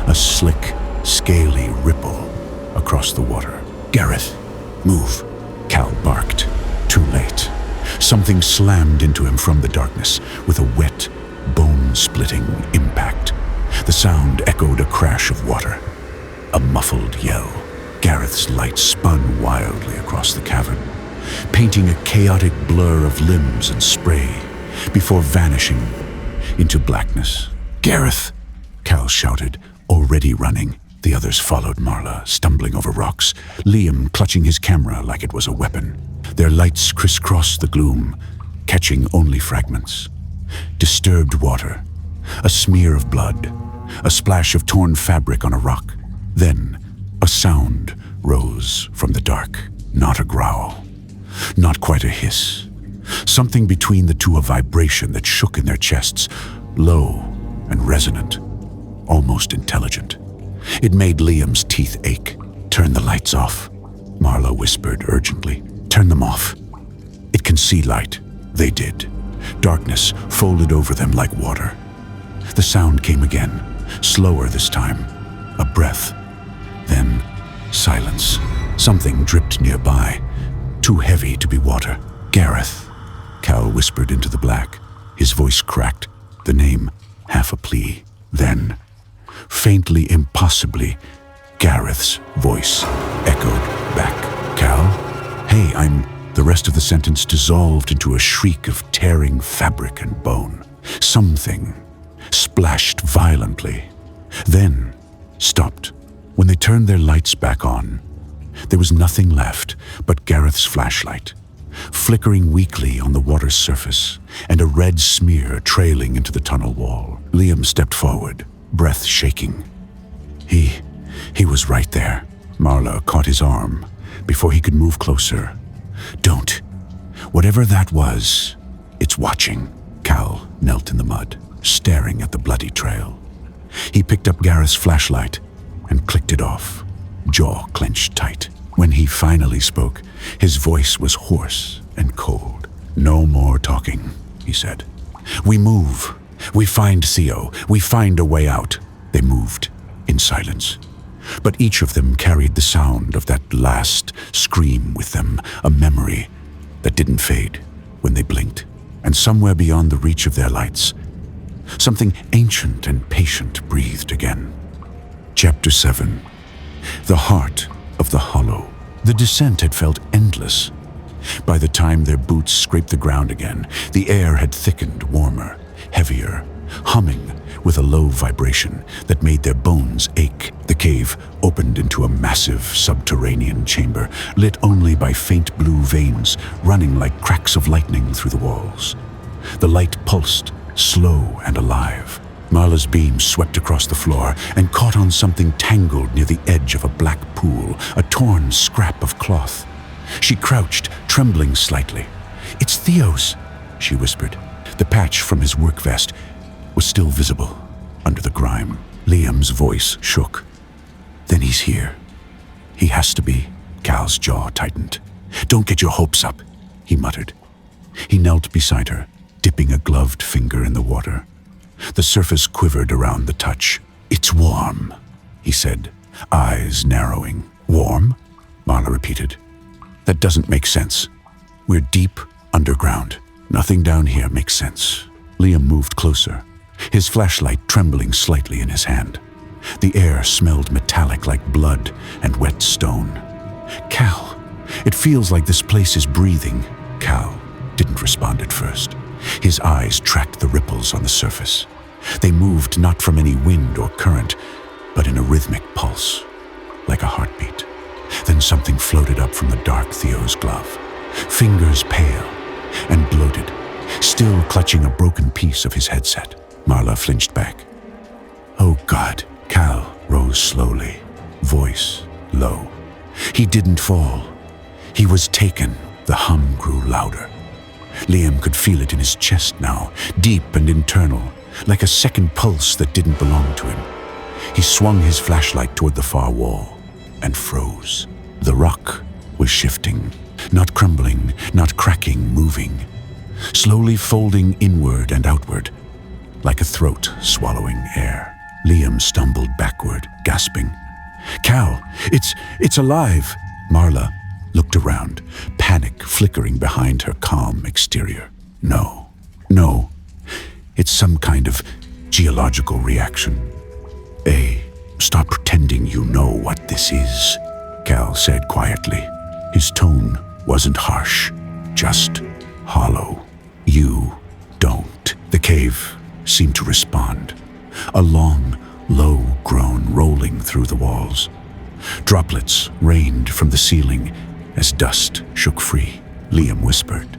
a slick, scaly ripple across the water. "Gareth, move," Cal barked. Too late. Something slammed into him from the darkness with a wet, bone-splitting impact. The sound echoed a crash of water, a muffled yell. Gareth's light spun wildly across the cavern, painting a chaotic blur of limbs and spray before vanishing into blackness. "Gareth!" Cal shouted, already running. The others followed Marla, stumbling over rocks, Liam clutching his camera like it was a weapon. Their lights crisscrossed the gloom, catching only fragments. Disturbed water, a smear of blood, a splash of torn fabric on a rock. Then a sound rose from the dark, not a growl, not quite a hiss. Something between the two, a vibration that shook in their chests, low and resonant, almost intelligent. It made Liam's teeth ache. "Turn the lights off," Marla whispered urgently. "Turn them off. It can see light." They did. Darkness folded over them like water. The sound came again, slower this time. A breath. Then silence. Something dripped nearby, too heavy to be water. "Gareth," Cal whispered into the black. His voice cracked, the name half a plea. Then, faintly, impossibly, Gareth's voice echoed back. "Cal? Hey, I'm..." The rest of the sentence dissolved into a shriek of tearing fabric and bone. Something splashed violently, then stopped. When they turned their lights back on, there was nothing left but Gareth's flashlight, flickering weakly on the water's surface, and a red smear trailing into the tunnel wall. Liam stepped forward, breath shaking. He was right there. Marla caught his arm before he could move closer. "Don't. Whatever that was, it's watching." Cal knelt in the mud, staring at the bloody trail. He picked up Gareth's flashlight and clicked it off, jaw clenched tight. When he finally spoke, his voice was hoarse and cold. "No more talking," he said. "We move. We find Theo. We find a way out." They moved in silence. But each of them carried the sound of that last scream with them, a memory that didn't fade when they blinked. And somewhere beyond the reach of their lights, something ancient and patient breathed again. Chapter 7. The Heart of the Hollow. The descent had felt endless. By the time their boots scraped the ground again, the air had thickened, warmer, heavier, humming with a low vibration that made their bones ache. The cave opened into a massive subterranean chamber, lit only by faint blue veins running like cracks of lightning through the walls. The light pulsed, slow and alive. Marla's beam swept across the floor and caught on something tangled near the edge of a black pool, a torn scrap of cloth. She crouched, trembling slightly. "It's Theo's," she whispered. The patch from his work vest was still visible under the grime. Liam's voice shook. Then he's here. He has to be. Cal's jaw tightened. Don't get your hopes up, he muttered. He knelt beside her, dipping a gloved finger in the water. The surface quivered around the touch. It's warm, he said, eyes narrowing. Warm? Marla repeated. That doesn't make sense. We're deep underground. Nothing down here makes sense. Liam moved closer, his flashlight trembling slightly in his hand. The air smelled metallic like blood and wet stone. Cal, it feels like this place is breathing. Cal didn't respond at first. His eyes tracked the ripples on the surface. They moved not from any wind or current, but in a rhythmic pulse, like a heartbeat. Then something floated up from the dark Theo's glove, fingers pale and bloated, still clutching a broken piece of his headset. Marla flinched back. Oh God. Cal rose slowly, voice low. He didn't fall. He was taken. The hum grew louder. Liam could feel it in his chest now, deep and internal, like a second pulse that didn't belong to him. He swung his flashlight toward the far wall and froze. The rock was shifting, not crumbling, not cracking, moving, slowly folding inward and outward, like a throat swallowing air. Liam stumbled backward, gasping. Cal, it's alive! Marla looked around, panic flickering behind her calm exterior. No, it's some kind of geological reaction. Stop pretending you know what this is, Cal said quietly. His tone wasn't harsh, just hollow. You don't. The cave seemed to respond. A long, low groan rolling through the walls. Droplets rained from the ceiling as dust shook free. Liam whispered,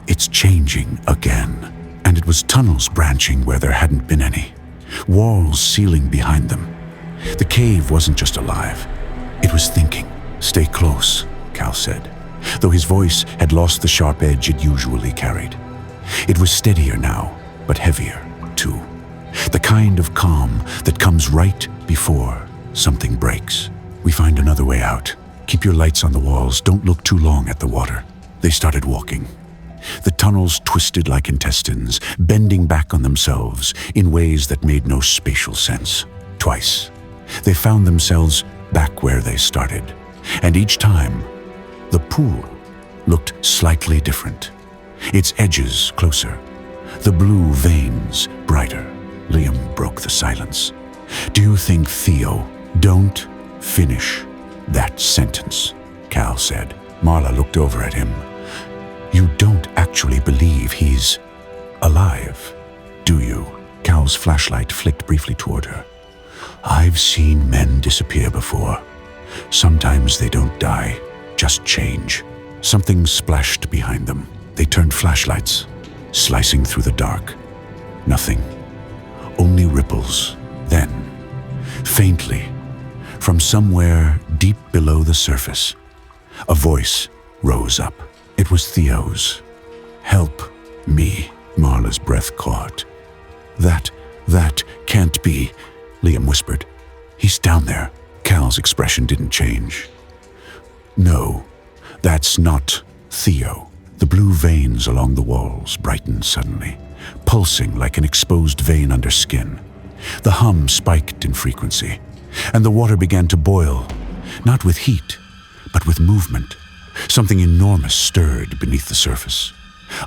It's changing again. And it was tunnels branching where there hadn't been any. Walls sealing behind them. The cave wasn't just alive. It was thinking. Stay close, Cal said, though his voice had lost the sharp edge it usually carried. It was steadier now, but heavier, too. The kind of calm that comes right before something breaks. We find another way out. Keep your lights on the walls. Don't look too long at the water. They started walking. The tunnels twisted like intestines, bending back on themselves in ways that made no spatial sense. Twice, they found themselves back where they started. And each time, the pool looked slightly different. Its edges closer, the blue veins brighter. Liam broke the silence. Do you think Theo? Don't finish that sentence, Cal said. Marla looked over at him. You don't actually believe he's alive, do you? Cal's flashlight flicked briefly toward her. I've seen men disappear before. Sometimes they don't die, just change. Something splashed behind them. They turned flashlights, slicing through the dark. Nothing. Only ripples. Then, faintly, from somewhere deep below the surface, a voice rose up. It was Theo's. Help me, Marla's breath caught. That can't be, Liam whispered. He's down there. Cal's expression didn't change. No, that's not Theo. The blue veins along the walls brightened suddenly, pulsing like an exposed vein under skin. The hum spiked in frequency, and the water began to boil, not with heat, but with movement. Something enormous stirred beneath the surface,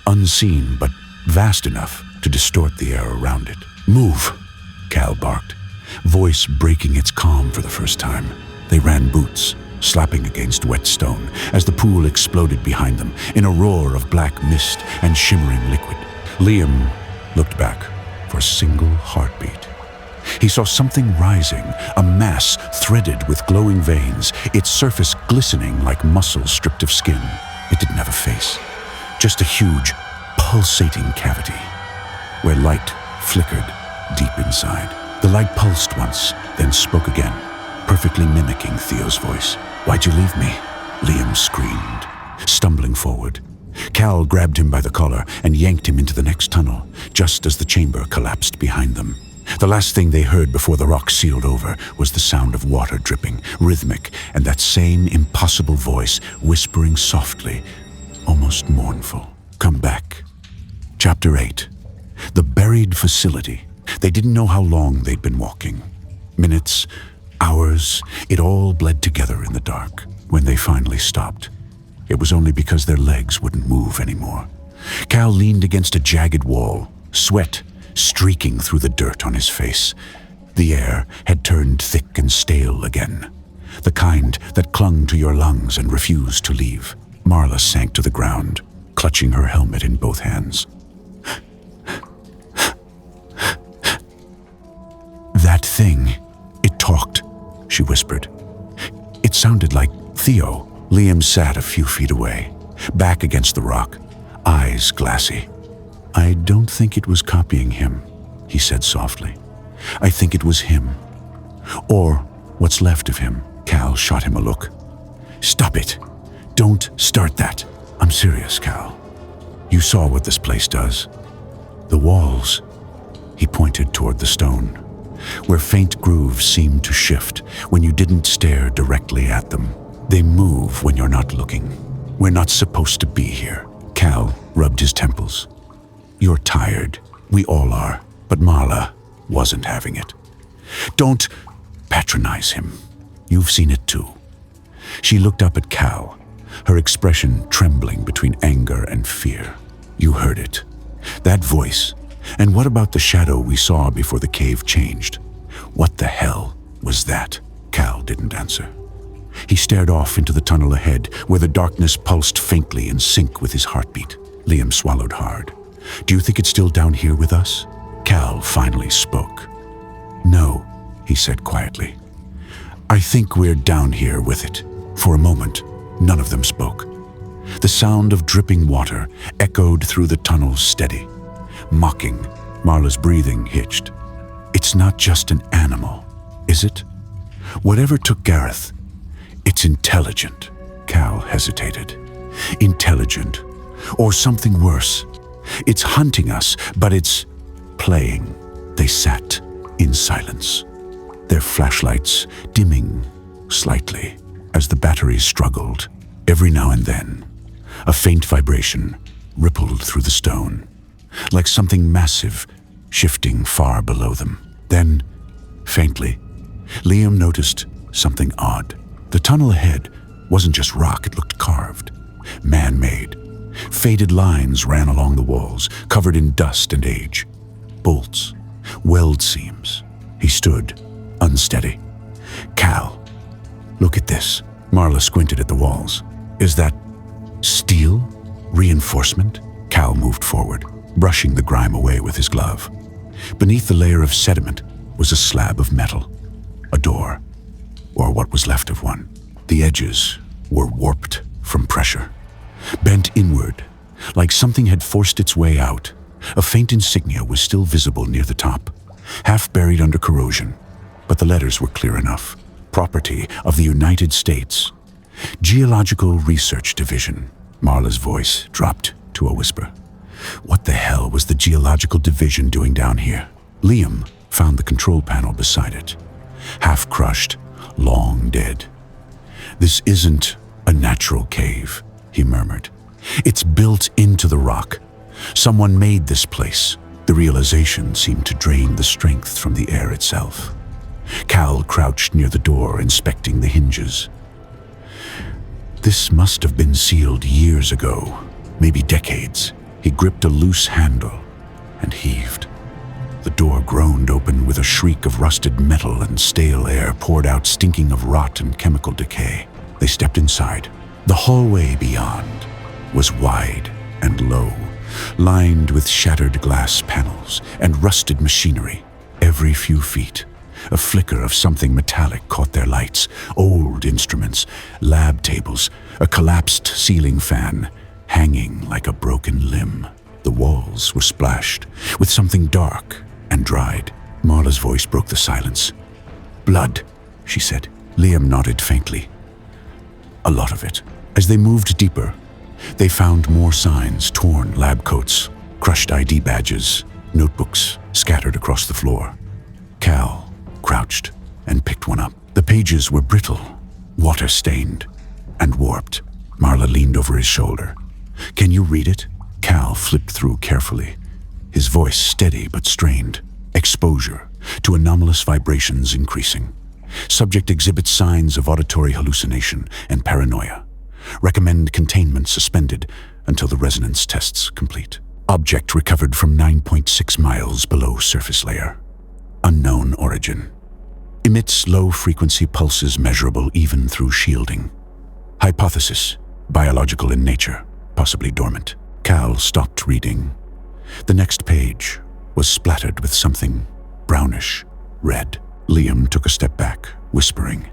unseen but vast enough to distort the air around it. Move, Cal barked, voice breaking its calm for the first time. They ran boots, slapping against wet stone as the pool exploded behind them in a roar of black mist and shimmering liquid. Liam looked back for a single heartbeat. He saw something rising, a mass threaded with glowing veins, its surface glistening like muscle stripped of skin. It didn't have a face, just a huge, pulsating cavity where light flickered deep inside. The light pulsed once, then spoke again, perfectly mimicking Theo's voice. Why'd you leave me? Liam screamed, stumbling forward. Cal grabbed him by the collar and yanked him into the next tunnel, just as the chamber collapsed behind them. The last thing they heard before the rock sealed over was the sound of water dripping, rhythmic, and that same impossible voice whispering softly, almost mournful. Come back. Chapter 8. The buried facility. They didn't know how long they'd been walking. Minutes, hours, it all bled together in the dark. When they finally stopped, it was only because their legs wouldn't move anymore. Cal leaned against a jagged wall, sweat streaking through the dirt on his face. The air had turned thick and stale again, the kind that clung to your lungs and refused to leave. Marla sank to the ground, clutching her helmet in both hands. That thing, it talked, she whispered. It sounded like Theo. Liam sat a few feet away, back against the rock, eyes glassy. I don't think it was copying him, he said softly. I think it was him. Or what's left of him. Cal shot him a look. Stop it. Don't start that. I'm serious, Cal. You saw what this place does. The walls. He pointed toward the stone, where faint grooves seemed to shift when you didn't stare directly at them. They move when you're not looking. We're not supposed to be here. Cal rubbed his temples. You're tired. We all are. But Marla wasn't having it. Don't patronize him. You've seen it too. She looked up at Cal, her expression trembling between anger and fear. You heard it. That voice. And what about the shadow we saw before the cave changed? What the hell was that? Cal didn't answer. He stared off into the tunnel ahead, where the darkness pulsed faintly in sync with his heartbeat. Liam swallowed hard. Do you think it's still down here with us? Cal finally spoke. No, he said quietly. I think we're down here with it. For a moment, none of them spoke. The sound of dripping water echoed through the tunnel steady. Mocking, Marla's breathing hitched. It's not just an animal, is it? Whatever took Gareth, it's intelligent. Cal hesitated. Intelligent, or something worse. It's hunting us, but it's playing. They sat in silence, their flashlights dimming slightly as the batteries struggled. Every now and then, a faint vibration rippled through the stone, like something massive shifting far below them. Then, faintly, Liam noticed something odd. The tunnel ahead wasn't just rock, it looked carved, man-made. Faded lines ran along the walls, covered in dust and age. Bolts, weld seams. He stood, unsteady. Cal, look at this. Marla squinted at the walls. Is that steel? Reinforcement? Cal moved forward, brushing the grime away with his glove. Beneath the layer of sediment was a slab of metal, a door, or what was left of one. The edges were warped from pressure, bent inward, like something had forced its way out. A faint insignia was still visible near the top, half buried under corrosion, but the letters were clear enough. Property of the United States. Geological Research Division. Marla's voice dropped to a whisper. What the hell was the Geological Division doing down here? Liam found the control panel beside it, half crushed, long dead. This isn't a natural cave, he murmured. It's built into the rock. Someone made this place. The realization seemed to drain the strength from the air itself. Cal crouched near the door, inspecting the hinges. This must have been sealed years ago, maybe decades. He gripped a loose handle and heaved. The door groaned open with a shriek of rusted metal, and stale air poured out, stinking of rot and chemical decay. They stepped inside. The hallway beyond was wide and low, lined with shattered glass panels and rusted machinery. Every few feet, a flicker of something metallic caught their lights. Old instruments, lab tables, a collapsed ceiling fan, hanging like a broken limb. The walls were splashed with something dark and dried. Marla's voice broke the silence. Blood, she said. Liam nodded faintly. A lot of it. As they moved deeper, They found more signs, torn lab coats, crushed ID badges, notebooks scattered across the floor. Cal crouched and picked one up. The pages were brittle, water-stained, and warped. Marla leaned over his shoulder. "Can you read it?" Cal flipped through carefully, his voice steady but strained. Exposure to anomalous vibrations increasing. Subject exhibits signs of auditory hallucination and paranoia. Recommend containment suspended until the resonance tests complete. Object recovered from 9.6 miles below surface layer. Unknown origin. Emits low-frequency pulses measurable even through shielding. Hypothesis: biological in nature, possibly dormant. Cal stopped reading. The next page was splattered with something brownish red. Liam took a step back, whispering,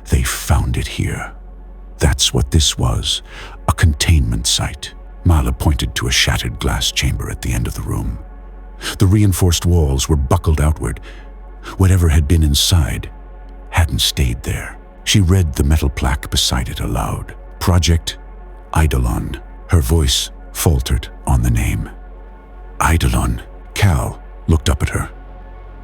"They found it here." That's what this was, a containment site. Marla pointed to a shattered glass chamber at the end of the room. The reinforced walls were buckled outward. Whatever had been inside hadn't stayed there. She read the metal plaque beside it aloud. Project Eidolon. Her voice faltered on the name. Eidolon. Cal looked up at her.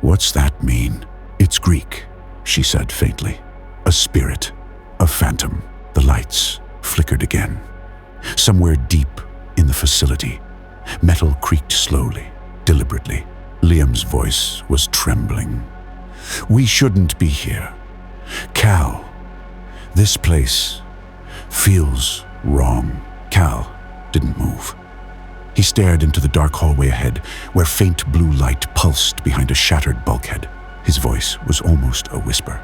"What's that mean?" "It's Greek," she said faintly. "A spirit, a phantom." The lights flickered again. Somewhere deep in the facility, metal creaked slowly, deliberately. Liam's voice was trembling. "We shouldn't be here. Cal, this place feels wrong." Cal didn't move. He stared into the dark hallway ahead, where faint blue light pulsed behind a shattered bulkhead. His voice was almost a whisper.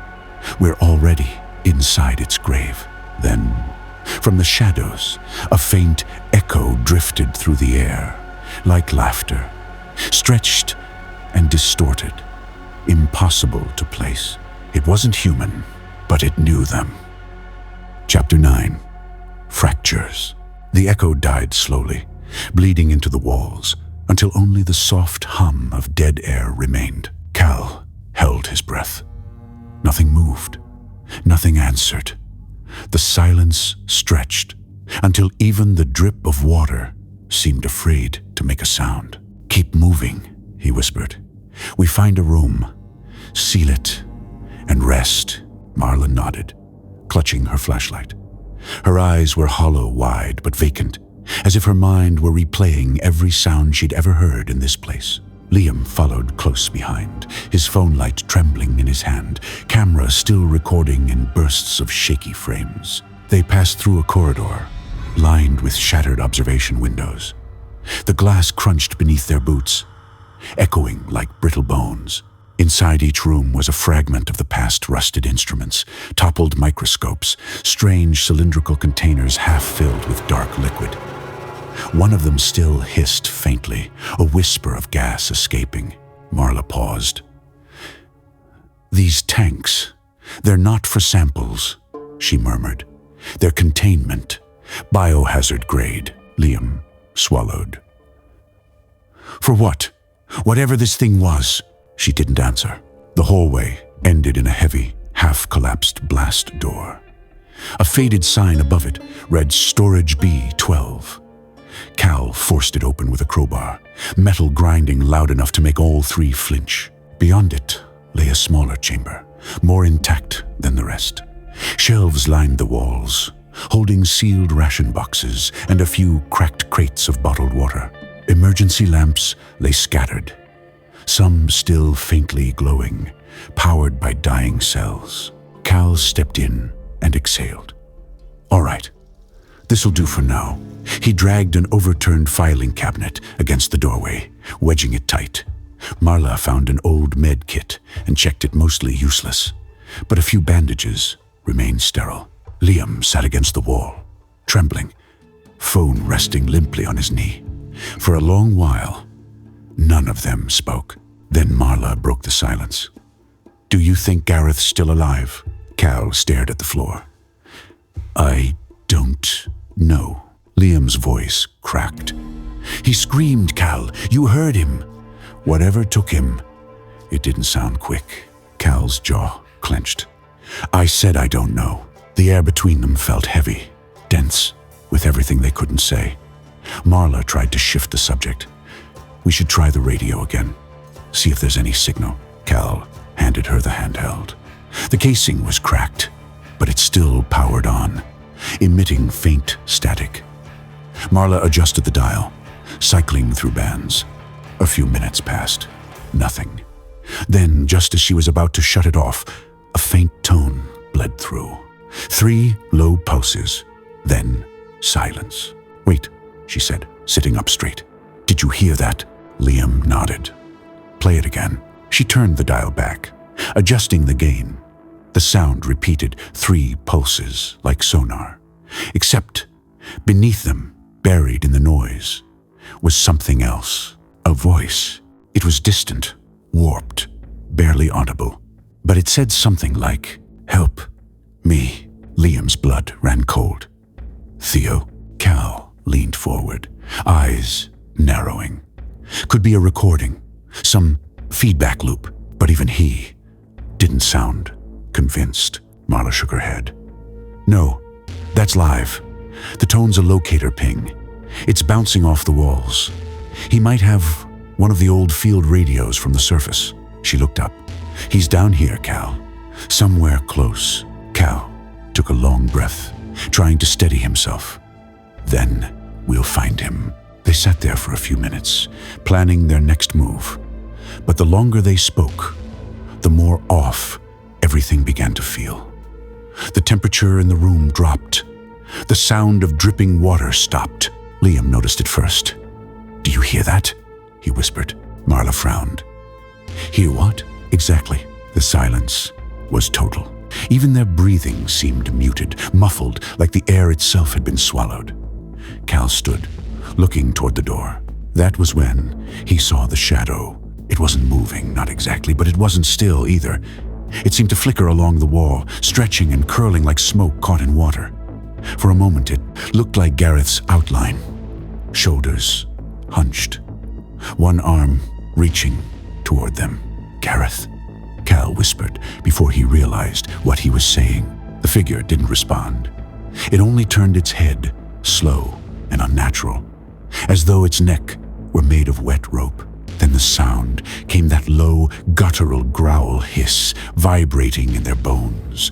"We're already inside its grave." Then, from the shadows, a faint echo drifted through the air, like laughter, stretched and distorted, impossible to place. It wasn't human, but it knew them. Chapter 9. Fractures. The echo died slowly, bleeding into the walls, until only the soft hum of dead air remained. Cal held his breath. Nothing moved. Nothing answered. The silence stretched until even the drip of water seemed afraid to make a sound. "Keep moving," he whispered. "We find a room, seal it, and rest." Marla nodded, clutching her flashlight. Her eyes were hollow-wide but vacant, as if her mind were replaying every sound she'd ever heard in this place. Liam followed close behind, his phone light trembling in his hand, camera still recording in bursts of shaky frames. They passed through a corridor, lined with shattered observation windows. The glass crunched beneath their boots, echoing like brittle bones. Inside each room was a fragment of the past rusted instruments, toppled microscopes, strange cylindrical containers half filled with dark liquid. One of them still hissed faintly, a whisper of gas escaping. Marla paused. "These tanks, they're not for samples," she murmured. "They're containment, biohazard grade." Liam swallowed. "For what? Whatever this thing was." She didn't answer. The hallway ended in a heavy, half-collapsed blast door. A faded sign above it read Storage B12. Cal forced it open with a crowbar, metal grinding loud enough to make all three flinch. Beyond it lay a smaller chamber, more intact than the rest. Shelves lined the walls, holding sealed ration boxes and a few cracked crates of bottled water. Emergency lamps lay scattered, some still faintly glowing, powered by dying cells. Cal stepped in and exhaled. "All right, this'll do for now." He dragged an overturned filing cabinet against the doorway, wedging it tight. Marla found an old med kit and checked it mostly useless, but a few bandages remained sterile. Liam sat against the wall, trembling, phone resting limply on his knee. For a long while, none of them spoke. Then Marla broke the silence. "Do you think Gareth's still alive?" Cal stared at the floor. "I don't know." Liam's voice cracked. "He screamed, Cal. You heard him." "Whatever took him." It didn't sound quick. Cal's jaw clenched. "I said I don't know." The air between them felt heavy, dense, with everything they couldn't say. Marla tried to shift the subject. "We should try the radio again. See if there's any signal." Cal handed her the handheld. The casing was cracked, but it still powered on, emitting faint static. Marla adjusted the dial, cycling through bands. A few minutes passed. Nothing. Then, just as she was about to shut it off, a faint tone bled through. 3 low pulses, then silence. "Wait," she said, sitting up straight. "Did you hear that?" Liam nodded. "Play it again." She turned the dial back, adjusting the gain. The sound repeated 3 pulses like sonar, except beneath them, buried in the noise, was something else. A voice. It was distant, warped, barely audible, but it said something like, "Help me." Liam's blood ran cold. "Theo?" Cal leaned forward, eyes narrowing. Could be a recording, some feedback loop, but even he didn't sound convinced. Marla shook her head. "No, that's live. The tone's a locator ping. It's bouncing off the walls. He might have one of the old field radios from the surface." She looked up. "He's down here, Cal. Somewhere close." Cal took a long breath, trying to steady himself. "Then we'll find him." They sat there for a few minutes, planning their next move. But the longer they spoke, the more off everything began to feel. The temperature in the room dropped. The sound of dripping water stopped. Liam noticed it first. "Do you hear that?" he whispered. Marla frowned. "Hear what?" "Exactly." The silence was total. Even their breathing seemed muted, muffled, like the air itself had been swallowed. Cal stood, looking toward the door. That was when he saw the shadow. It wasn't moving, not exactly, but it wasn't still either. It seemed to flicker along the wall, stretching and curling like smoke caught in water. For a moment, it looked like Gareth's outline. Shoulders hunched, one arm reaching toward them. "Gareth," Cal whispered before he realized what he was saying. The figure didn't respond. It only turned its head, slow and unnatural, as though its neck were made of wet rope. Then the sound came, that low, guttural growl hiss, vibrating in their bones,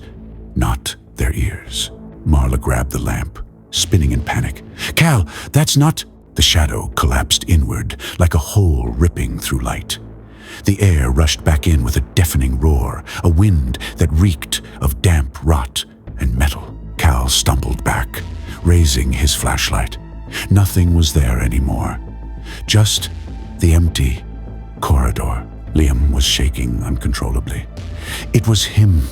not their ears. Marla grabbed the lamp, spinning in panic. "Cal, that's not—" The shadow collapsed inward, like a hole ripping through light. The air rushed back in with a deafening roar, a wind that reeked of damp rot and metal. Cal stumbled back, raising his flashlight. Nothing was there anymore. Just the empty corridor. Liam was shaking uncontrollably. It was him.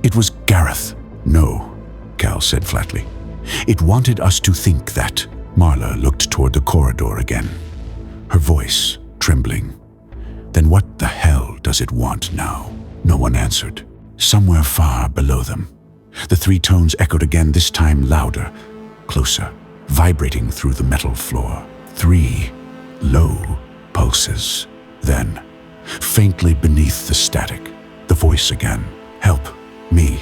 It was Gareth. "No," Cal said flatly. "It wanted us to think that." Marla looked toward the corridor again, her voice trembling. "Then what the hell does it want now?" No one answered. Somewhere far below them, the 3 tones echoed again, this time louder, closer, vibrating through the metal floor. 3 low pulses. Then, faintly beneath the static, the voice again. "Help me,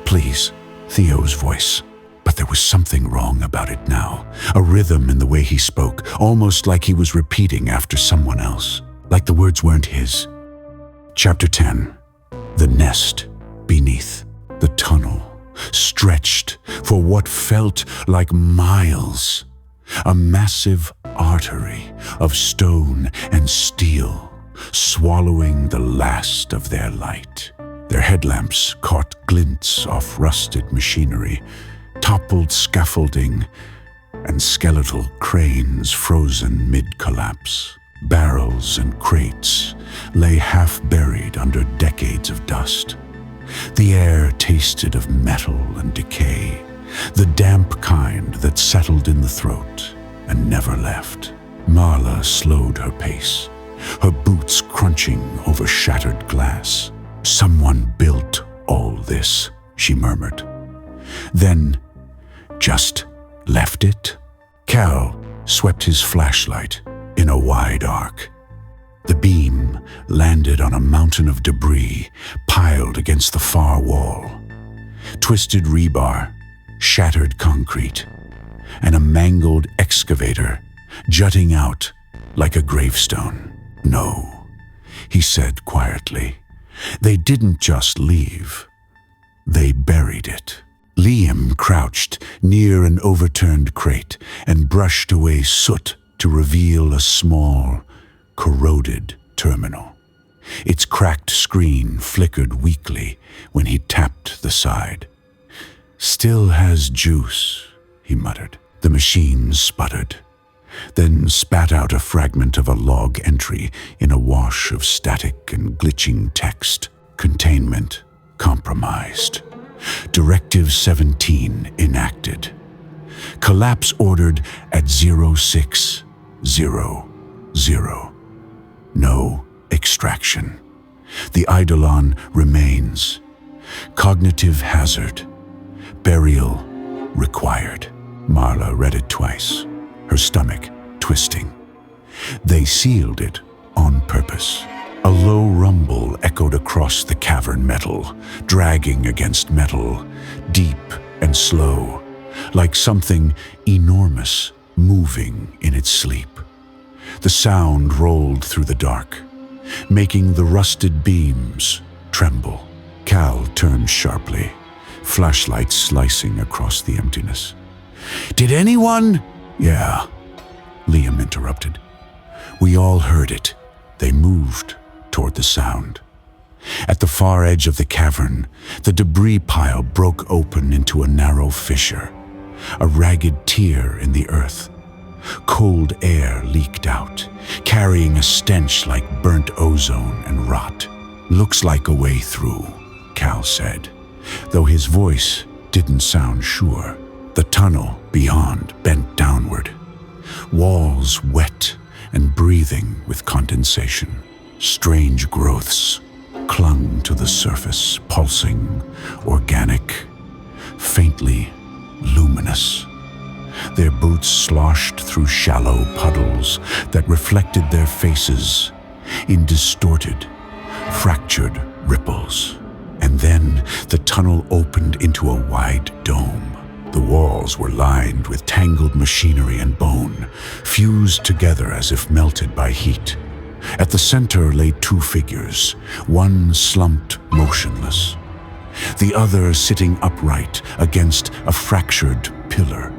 please." Theo's voice. But there was something wrong about it now. A rhythm in the way he spoke, almost like he was repeating after someone else, like the words weren't his. Chapter 10. The Nest Beneath. The tunnel stretched for what felt like miles. A massive artery of stone and steel, swallowing the last of their light. Their headlamps caught glints off rusted machinery, toppled scaffolding, and skeletal cranes frozen mid-collapse. Barrels and crates lay half-buried under decades of dust. The air tasted of metal and decay, the damp kind that settled in the throat and never left. Marla slowed her pace, her boots crunching over shattered glass. "Someone built all this," she murmured. "Then just left it?" Cal swept his flashlight in a wide arc. The beam landed on a mountain of debris piled against the far wall. Twisted rebar, shattered concrete, and a mangled excavator jutting out like a gravestone. "No," he said quietly. "They didn't just leave. They buried it." Liam crouched near an overturned crate and brushed away soot to reveal a small, corroded terminal. Its cracked screen flickered weakly when he tapped the side. "Still has juice," he muttered. The machine sputtered, then spat out a fragment of a log entry in a wash of static and glitching text. "Containment compromised. Directive 17 enacted. Collapse ordered at 0600. No extraction. The Eidolon remains. Cognitive hazard. Burial required." Marla read it twice, her stomach twisting. "They sealed it on purpose." A low rumble echoed across the cavern metal, dragging against metal, deep and slow, like something enormous moving in its sleep. The sound rolled through the dark, making the rusted beams tremble. Cal turned sharply, flashlight slicing across the emptiness. "Did anyone—" "Yeah," Liam interrupted. "We all heard it." They moved toward the sound. At the far edge of the cavern, the debris pile broke open into a narrow fissure, a ragged tear in the earth. Cold air leaked out, carrying a stench like burnt ozone and rot. "Looks like a way through," Cal said, though his voice didn't sound sure. The tunnel beyond bent downward, walls wet and breathing with condensation. Strange growths clung to the surface, pulsing, organic, faintly luminous. Their boots sloshed through shallow puddles that reflected their faces in distorted, fractured ripples. And then the tunnel opened into a wide dome. The walls were lined with tangled machinery and bone, fused together as if melted by heat. At the center lay two figures, one slumped motionless, the other sitting upright against a fractured pillar,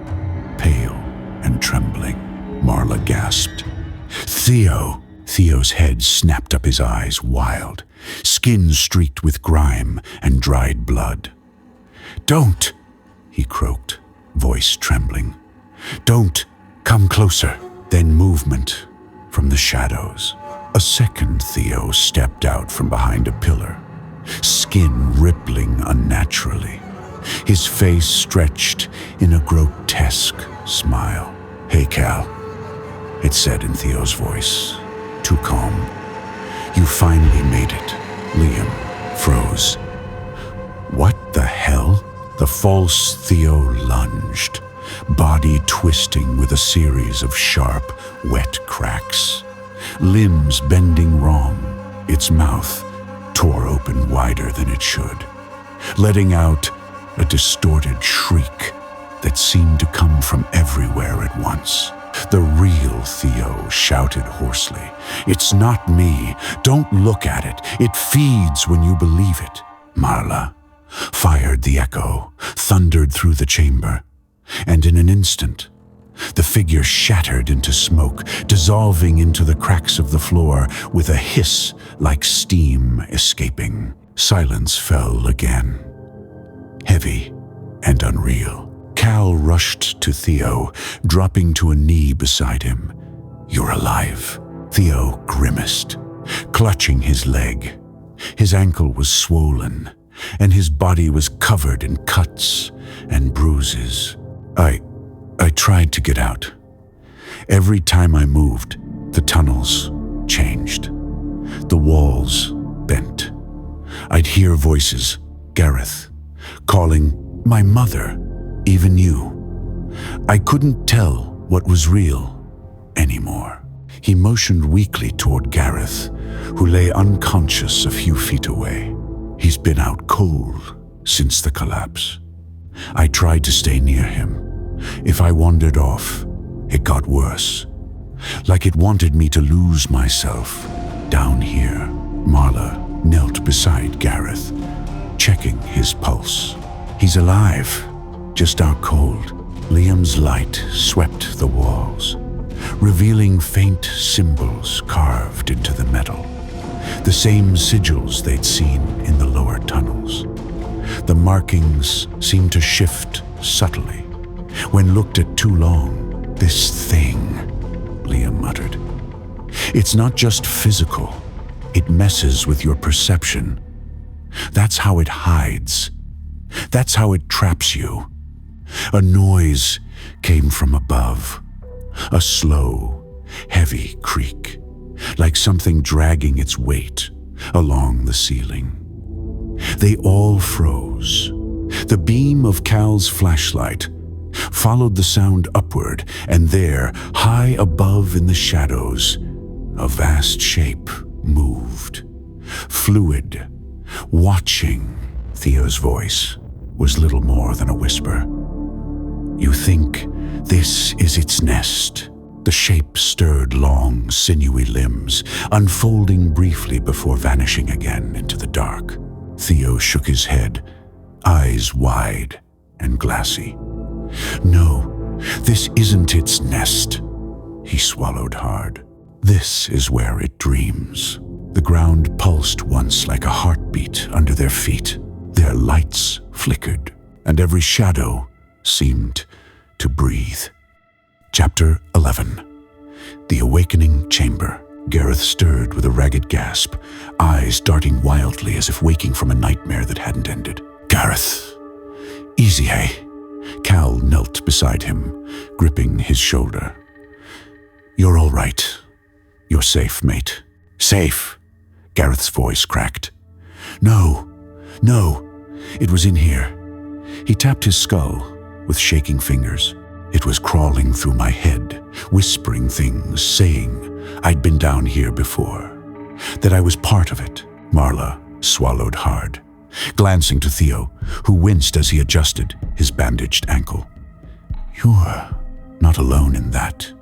pale and trembling. Marla gasped. "Theo!" Theo's head snapped up his eyes, wild, skin streaked with grime and dried blood. "Don't!" he croaked, voice trembling. "Don't come closer." Then movement from the shadows. A second Theo stepped out from behind a pillar, skin rippling unnaturally, his face stretched in a grotesque smile. "Hey, Cal," it said in Theo's voice, too calm. "You finally made it." Liam froze. "What the hell?" The false Theo lunged, body twisting with a series of sharp, wet cracks. Limbs bending wrong, its mouth tore open wider than it should, letting out a distorted shriek that seemed to come from everywhere at once. The real Theo shouted hoarsely, "It's not me. Don't look at it. It feeds when you believe it." Marla fired the echo, thundered through the chamber, and in an instant, the figure shattered into smoke, dissolving into the cracks of the floor with a hiss like steam escaping. Silence fell again, heavy and unreal. Cal rushed to Theo, dropping to a knee beside him. "You're alive." Theo grimaced, clutching his leg. His ankle was swollen, and his body was covered in cuts and bruises. I tried to get out. Every time I moved, the tunnels changed. The walls bent. I'd hear voices, Gareth, calling my mother, even you. I couldn't tell what was real anymore. He motioned weakly toward Gareth, who lay unconscious a few feet away. He's been out cold since the collapse. I tried to stay near him, If I wandered off, it got worse. Like it wanted me to lose myself down here. Marla knelt beside Gareth, checking his pulse. He's alive, just out cold. Liam's light swept the walls, revealing faint symbols carved into the metal. The same sigils they'd seen in the lower tunnels. The markings seemed to shift subtly. When looked at too long, this thing, Liam muttered. It's not just physical, it messes with your perception. That's how it hides. That's how it traps you. A noise came from above, a slow, heavy creak, like something dragging its weight along the ceiling. They all froze. The beam of Cal's flashlight followed the sound upward, and there, high above in the shadows, a vast shape moved. Fluid, watching. Theo's voice was little more than a whisper. You think this is its nest? The shape stirred long, sinewy limbs, unfolding briefly before vanishing again into the dark. Theo shook his head, eyes wide and glassy. No, this isn't its nest. He swallowed hard. This is where it dreams. The ground pulsed once like a heartbeat under their feet. Their lights flickered, and every shadow seemed to breathe. Chapter 11. The Awakening Chamber. Gareth stirred with a ragged gasp, eyes darting wildly as if waking from a nightmare that hadn't ended. Gareth! Easy, hey? Cal knelt beside him, gripping his shoulder. You're all right. You're safe, mate. Safe! Gareth's voice cracked. No, it was in here. He tapped his skull with shaking fingers. It was crawling through my head, whispering things, saying I'd been down here before, that I was part of it. Marla swallowed hard, glancing to Theo, who winced as he adjusted his bandaged ankle. You're not alone in that,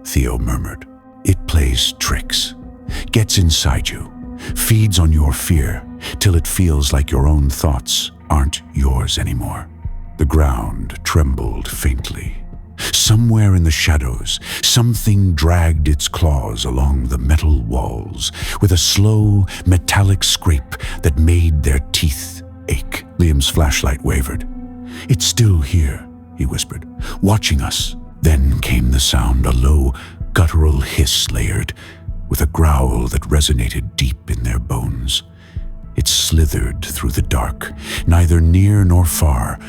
Theo murmured. It plays tricks, gets inside you, feeds on your fear, till it feels like your own thoughts aren't yours anymore. The ground trembled faintly. Somewhere in the shadows, something dragged its claws along the metal walls with a slow, metallic scrape that made their teeth ache. Liam's flashlight wavered. It's still here, he whispered, watching us. Then came the sound, a low, guttural hiss layered with a growl that resonated deep in their bones. It slithered through the dark, neither near nor far,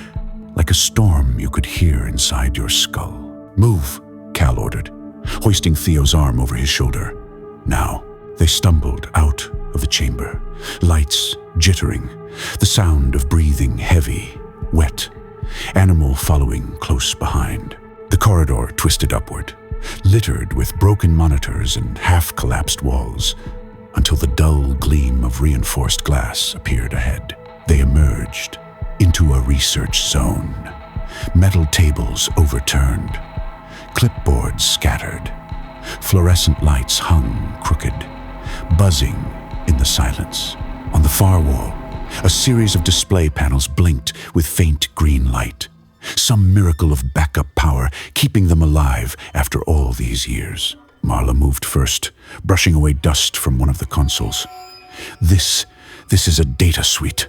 like a storm you could hear inside your skull. Move, Cal ordered, hoisting Theo's arm over his shoulder. Now, they stumbled out of the chamber, lights jittering, the sound of breathing heavy, wet, animal following close behind. The corridor twisted upward, littered with broken monitors and half-collapsed walls, until the dull gleam of reinforced glass appeared ahead. They emerged into a research zone. Metal tables overturned, clipboards scattered, fluorescent lights hung crooked, buzzing in the silence. On the far wall, a series of display panels blinked with faint green light, some miracle of backup power keeping them alive after all these years. Marla moved first, brushing away dust from one of the consoles. This is a data suite.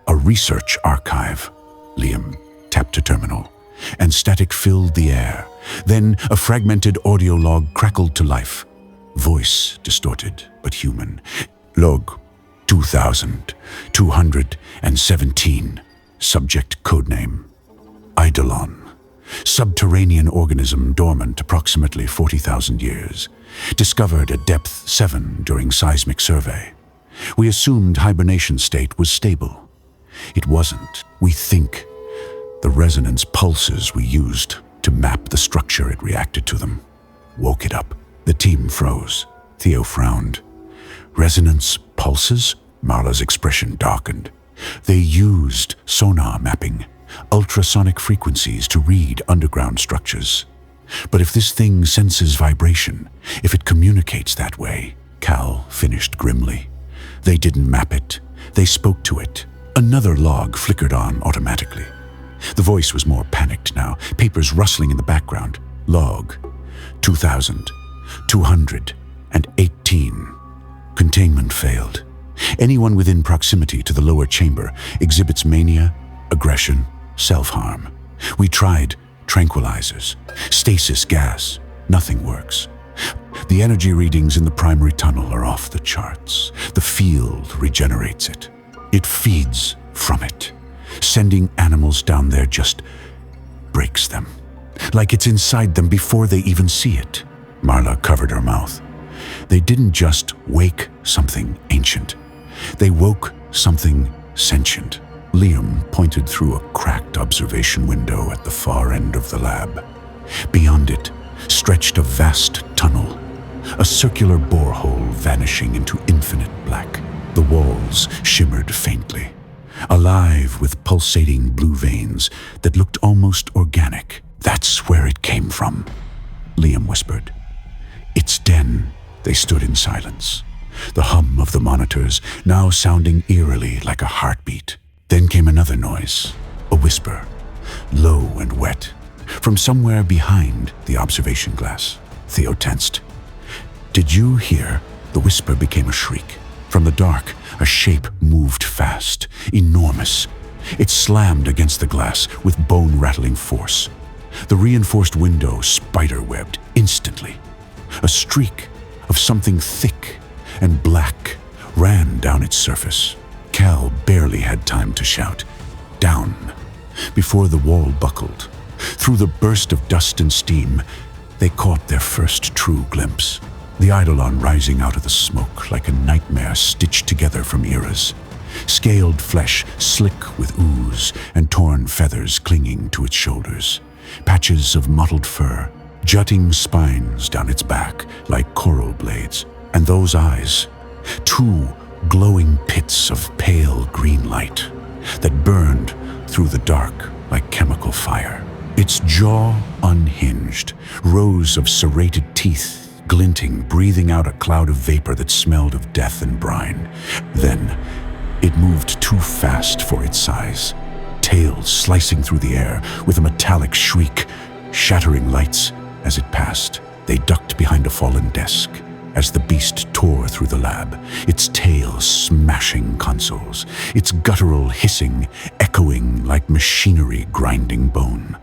A research archive. Liam tapped a terminal, and static filled the air. Then a fragmented audio log crackled to life. Voice distorted, but human. Log 2217. Subject codename Eidolon. Subterranean organism dormant approximately 40,000 years. Discovered at depth 7 during seismic survey. We assumed hibernation state was stable. It wasn't. We think the resonance pulses we used to map the structure it reacted to them woke it up. The team froze. Theo frowned. Resonance pulses? Marla's expression darkened. They used sonar mapping, ultrasonic frequencies to read underground structures. But if this thing senses vibration, if it communicates that way, Cal finished grimly. They didn't map it. They spoke to it. Another log flickered on automatically. The voice was more panicked now, papers rustling in the background. Log 2218. Containment failed. Anyone within proximity to the lower chamber exhibits mania, aggression, self-harm. We tried tranquilizers, stasis gas. Nothing works. The energy readings in the primary tunnel are off the charts. The field regenerates it. It feeds from it. Sending animals down there just breaks them. Like it's inside them before they even see it. Marla covered her mouth. They didn't just wake something ancient. They woke something sentient. Liam pointed through a cracked observation window at the far end of the lab. Beyond it stretched a vast tunnel, a circular borehole vanishing into infinite black. The walls shimmered faintly, alive with pulsating blue veins that looked almost organic. That's where it came from, Liam whispered. Its den. They stood in silence, the hum of the monitors now sounding eerily like a heartbeat. Then came another noise, a whisper, low and wet, from somewhere behind the observation glass. Theo tensed. Did you hear? The whisper became a shriek. From the dark, a shape moved fast, enormous. It slammed against the glass with bone-rattling force. The reinforced window spider-webbed instantly. A streak of something thick and black ran down its surface. Cal barely had time to shout, "Down!" before the wall buckled. Through the burst of dust and steam, they caught their first true glimpse. The Eidolon rising out of the smoke like a nightmare stitched together from eras. Scaled flesh slick with ooze and torn feathers clinging to its shoulders. Patches of mottled fur, jutting spines down its back like coral blades. And those eyes, two glowing pits of pale green light that burned through the dark like chemical fire. Its jaw unhinged, rows of serrated teeth glinting, breathing out a cloud of vapor that smelled of death and brine. Then it moved too fast for its size, tails slicing through the air with a metallic shriek, shattering lights as it passed. They ducked behind a fallen desk as the beast tore through the lab, its tail smashing consoles, its guttural hissing echoing like machinery grinding bone.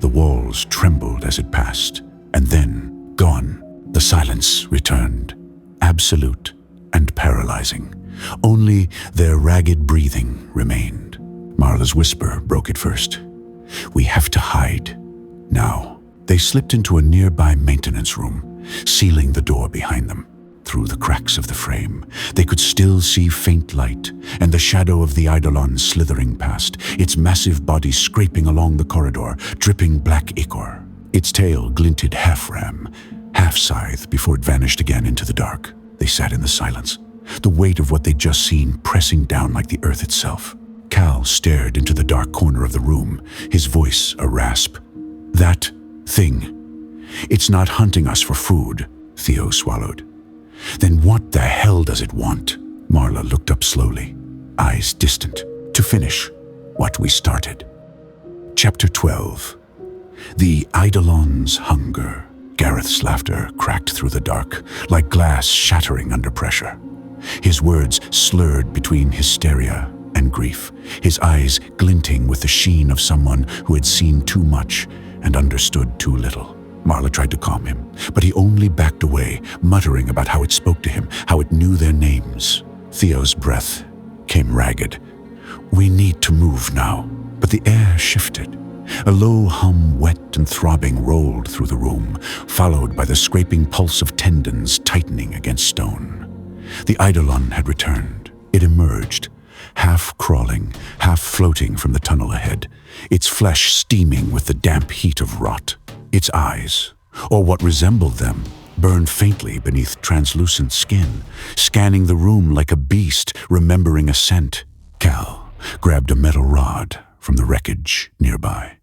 The walls trembled as it passed, and then, gone, the silence returned, absolute and paralyzing. Only their ragged breathing remained. Marla's whisper broke it first. "We have to hide. Now." They slipped into a nearby maintenance room, sealing the door behind them. Through the cracks of the frame, they could still see faint light and the shadow of the Eidolon slithering past, its massive body scraping along the corridor, dripping black ichor. Its tail glinted half-ram, half-scythe before it vanished again into the dark. They sat in the silence, the weight of what they'd just seen pressing down like the earth itself. Cal stared into the dark corner of the room, his voice a rasp. "That thing. It's not hunting us for food," Theo swallowed. "Then what the hell does it want?" Marla looked up slowly, eyes distant, to finish what we started. Chapter 12. The Eidolon's Hunger. Gareth's laughter cracked through the dark, like glass shattering under pressure. His words slurred between hysteria and grief, his eyes glinting with the sheen of someone who had seen too much and understood too little. Marla tried to calm him, but he only backed away, muttering about how it spoke to him, how it knew their names. Theo's breath came ragged. "We need to move now." But the air shifted. A low hum, wet and throbbing, rolled through the room, followed by the scraping pulse of tendons tightening against stone. The Eidolon had returned. It emerged, half crawling, half floating from the tunnel ahead, its flesh steaming with the damp heat of rot. Its eyes, or what resembled them, burned faintly beneath translucent skin, scanning the room like a beast remembering a scent. Cal grabbed a metal rod, from the wreckage nearby.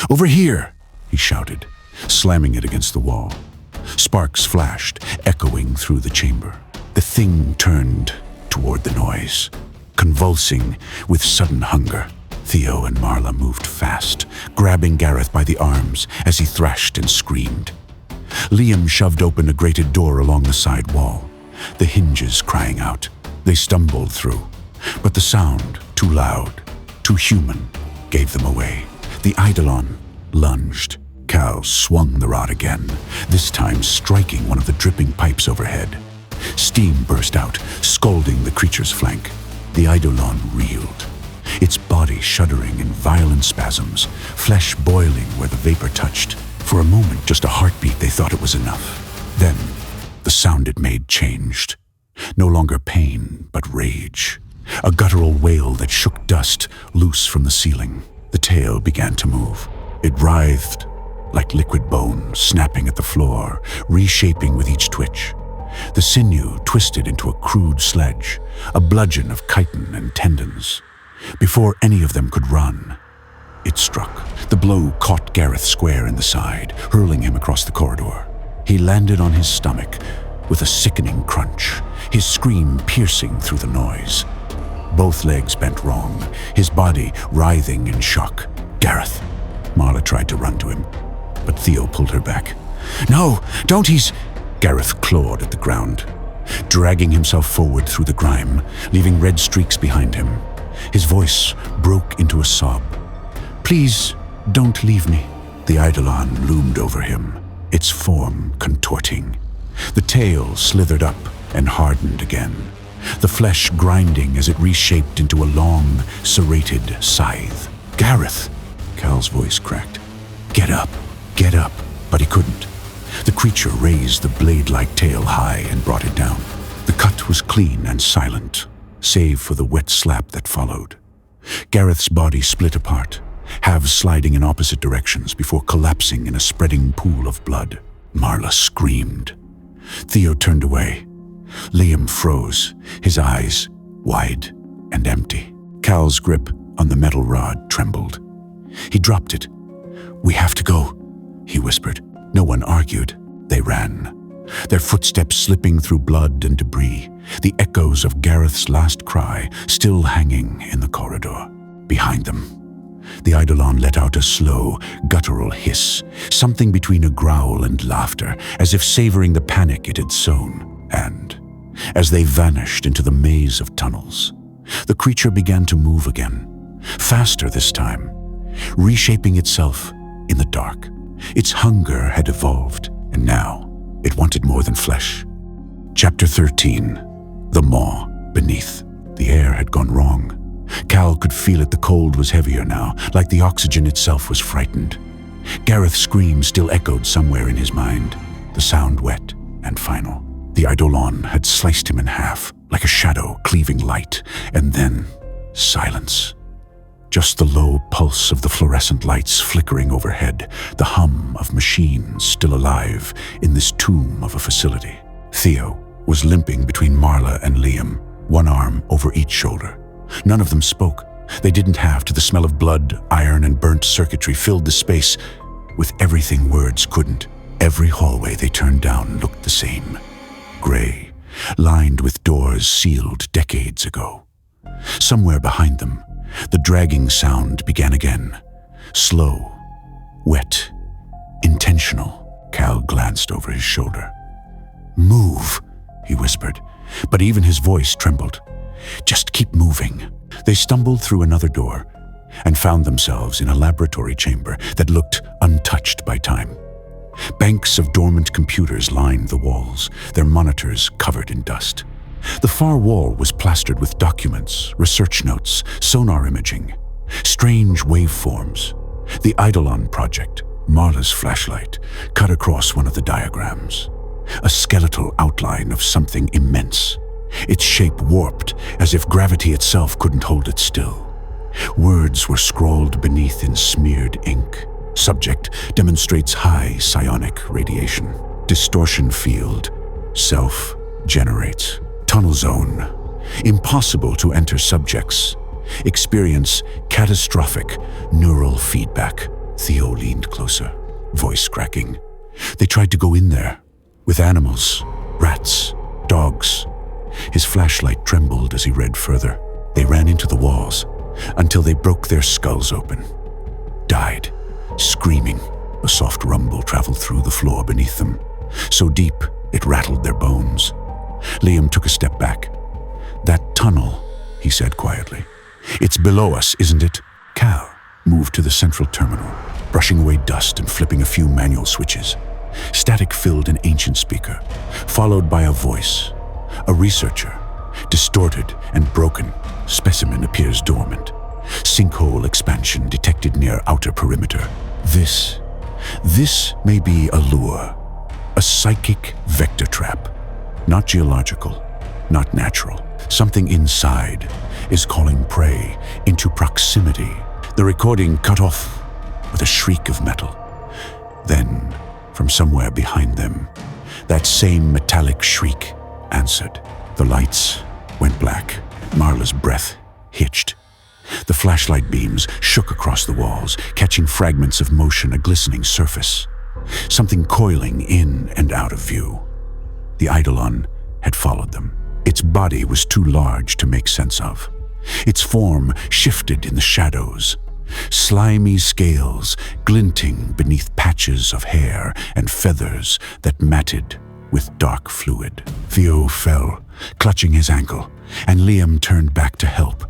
"Over here!" he shouted, slamming it against the wall. Sparks flashed, echoing through the chamber. The thing turned toward the noise, convulsing with sudden hunger. Theo and Marla moved fast, grabbing Gareth by the arms as he thrashed and screamed. Liam shoved open a grated door along the side wall, the hinges crying out. They stumbled through, but the sound, too loud, too human, gave them away. The Eidolon lunged. Cal swung the rod again, this time striking one of the dripping pipes overhead. Steam burst out, scalding the creature's flank. The Eidolon reeled, its body shuddering in violent spasms, flesh boiling where the vapor touched. For a moment, just a heartbeat, they thought it was enough. Then, the sound it made changed. No longer pain, but rage. A guttural wail that shook dust loose from the ceiling. The tail began to move. It writhed like liquid bone, snapping at the floor, reshaping with each twitch. The sinew twisted into a crude sledge, a bludgeon of chitin and tendons. Before any of them could run, it struck. The blow caught Gareth square in the side, hurling him across the corridor. He landed on his stomach with a sickening crunch, his scream piercing through the noise. Both legs bent wrong, his body writhing in shock. "Gareth!" Marla tried to run to him, but Theo pulled her back. "No, don't, he's..." Gareth clawed at the ground, dragging himself forward through the grime, leaving red streaks behind him. His voice broke into a sob. "Please, don't leave me." The Eidolon loomed over him, its form contorting. The tail slithered up and hardened again, the flesh grinding as it reshaped into a long, serrated scythe. "Gareth!" Cal's voice cracked. Get up," but he couldn't. The creature raised the blade-like tail high and brought it down. The cut was clean and silent, save for the wet slap that followed. Gareth's body split apart, halves sliding in opposite directions before collapsing in a spreading pool of blood. Marla screamed. Theo turned away. Liam froze, his eyes wide and empty. Cal's grip on the metal rod trembled. He dropped it. "We have to go," he whispered. No one argued. They ran, their footsteps slipping through blood and debris, the echoes of Gareth's last cry still hanging in the corridor. Behind them, the Eidolon let out a slow, guttural hiss, something between a growl and laughter, as if savoring the panic it had sown. And, as they vanished into the maze of tunnels, the creature began to move again, faster this time, reshaping itself in the dark. Its hunger had evolved, and now it wanted more than flesh. Chapter 13. The Maw Beneath. The air had gone wrong. Cal could feel it. The cold was heavier now, like the oxygen itself was frightened. Gareth's scream still echoed somewhere in his mind, the sound wet and final. The Eidolon had sliced him in half, like a shadow cleaving light, and then silence. Just the low pulse of the fluorescent lights flickering overhead, the hum of machines still alive in this tomb of a facility. Theo was limping between Marla and Liam, one arm over each shoulder. None of them spoke. They didn't have to. The smell of blood, iron, and burnt circuitry filled the space with everything words couldn't. Every hallway they turned down looked the same. Gray, lined with doors sealed decades ago. Somewhere behind them, the dragging sound began again. Slow, wet, intentional. Cal glanced over his shoulder. "Move," he whispered, but even his voice trembled. "Just keep moving." They stumbled through another door and found themselves in a laboratory chamber that looked untouched by time. Banks of dormant computers lined the walls, their monitors covered in dust. The far wall was plastered with documents, research notes, sonar imaging, strange waveforms. The Eidolon project, Marla's flashlight, cut across one of the diagrams. A skeletal outline of something immense, its shape warped as if gravity itself couldn't hold it still. Words were scrawled beneath in smeared ink. Subject demonstrates high psionic radiation. Distortion field. Self generates. Tunnel zone. Impossible to enter subjects. experience catastrophic neural feedback. Theo leaned closer, voice cracking. They tried to go in there, with animals, rats, dogs. His flashlight trembled as he read further. They ran into the walls, until they broke their skulls open. Died, screaming. A soft rumble traveled through the floor beneath them, so deep it rattled their bones. Liam took a step back. "That tunnel," he said quietly. "It's below us, isn't it?" Cal moved to the central terminal, brushing away dust and flipping a few manual switches. Static filled an ancient speaker, followed by a voice. A researcher, distorted and broken. Specimen appears dormant. Sinkhole expansion detected near outer perimeter. This may be a lure, a psychic vector trap. Not geological, not natural. Something inside is calling prey into proximity. The recording cut off with a shriek of metal. Then, from somewhere behind them, that same metallic shriek answered. The lights went black. Marla's breath hitched. The flashlight beams shook across the walls, catching fragments of motion, a glistening surface. Something coiling in and out of view. The Eidolon had followed them. Its body was too large to make sense of. Its form shifted in the shadows. Slimy scales glinting beneath patches of hair and feathers that matted with dark fluid. Theo fell, clutching his ankle, and Liam turned back to help.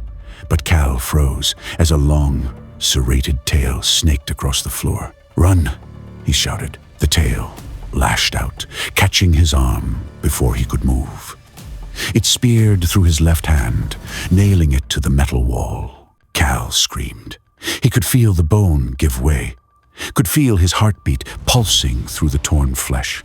But Cal froze as a long, serrated tail snaked across the floor. "Run!" he shouted. The tail lashed out, catching his arm before he could move. It speared through his left hand, nailing it to the metal wall. Cal screamed. He could feel the bone give way, could feel his heartbeat pulsing through the torn flesh.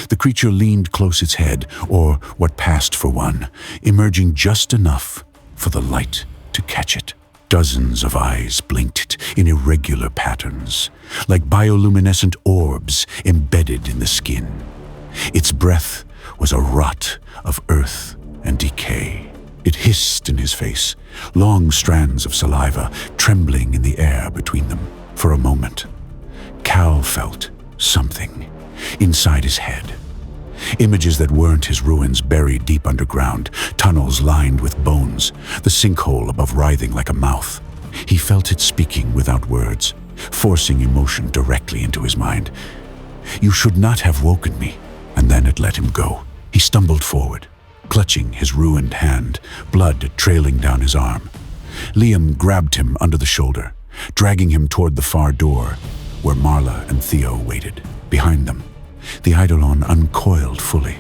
The creature leaned close its head, or what passed for one, emerging just enough for the light to catch it. Dozens of eyes blinked in irregular patterns, like bioluminescent orbs embedded in the skin. Its breath was a rot of earth and decay. It hissed in his face, long strands of saliva trembling in the air between them. For a moment, Cal felt something inside his head. Images that weren't his ruins buried deep underground, tunnels lined with bones, the sinkhole above writhing like a mouth. He felt it speaking without words, forcing emotion directly into his mind. "You should not have woken me." And then it let him go. He stumbled forward, clutching his ruined hand, blood trailing down his arm. Liam grabbed him under the shoulder, dragging him toward the far door, where Marla and Theo waited. Behind them, the Eidolon uncoiled fully,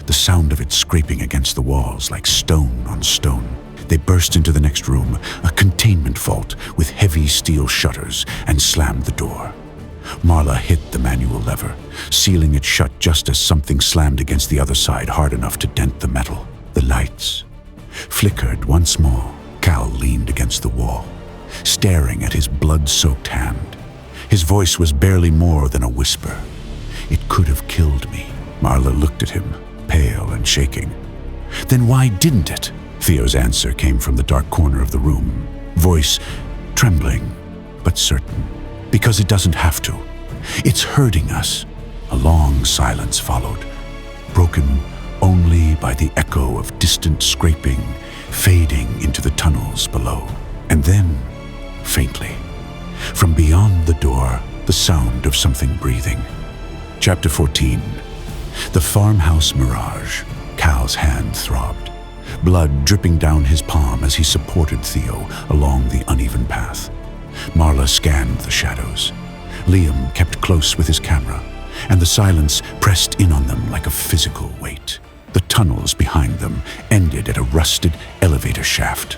the sound of it scraping against the walls like stone on stone. They burst into the next room, a containment vault with heavy steel shutters, and slammed the door. Marla hit the manual lever, sealing it shut just as something slammed against the other side hard enough to dent the metal. The lights flickered once more. Cal leaned against the wall, staring at his blood-soaked hand. His voice was barely more than a whisper. "It could have killed me." Marla looked at him, pale and shaking. "Then why didn't it?" Theo's answer came from the dark corner of the room, voice trembling but certain. "Because it doesn't have to. It's hurting us." A long silence followed, broken only by the echo of distant scraping fading into the tunnels below. And then, faintly, from beyond the door, the sound of something breathing. Chapter 14. The Farmhouse Mirage. Cal's hand throbbed, blood dripping down his palm as he supported Theo along the uneven path. Marla scanned the shadows. Liam kept close with his camera, and the silence pressed in on them like a physical weight. The tunnels behind them ended at a rusted elevator shaft,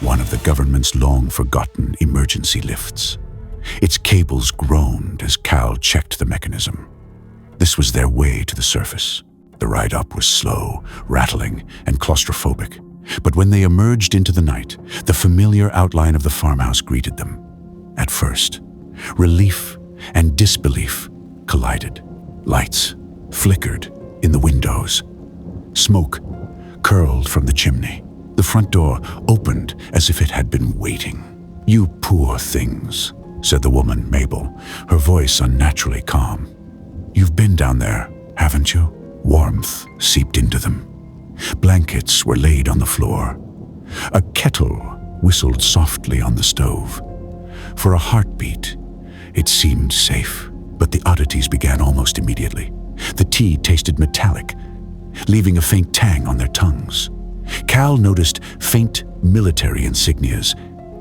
one of the government's long-forgotten emergency lifts. Its cables groaned as Cal checked the mechanism. This was their way to the surface. The ride up was slow, rattling, and claustrophobic. But when they emerged into the night, the familiar outline of the farmhouse greeted them. At first, relief and disbelief collided. Lights flickered in the windows. Smoke curled from the chimney. The front door opened as if it had been waiting. "You poor things," said the woman, Mabel, her voice unnaturally calm. "You've been down there, haven't you?" Warmth seeped into them. Blankets were laid on the floor. A kettle whistled softly on the stove. For a heartbeat, it seemed safe, but the oddities began almost immediately. The tea tasted metallic, leaving a faint tang on their tongues. Cal noticed faint military insignias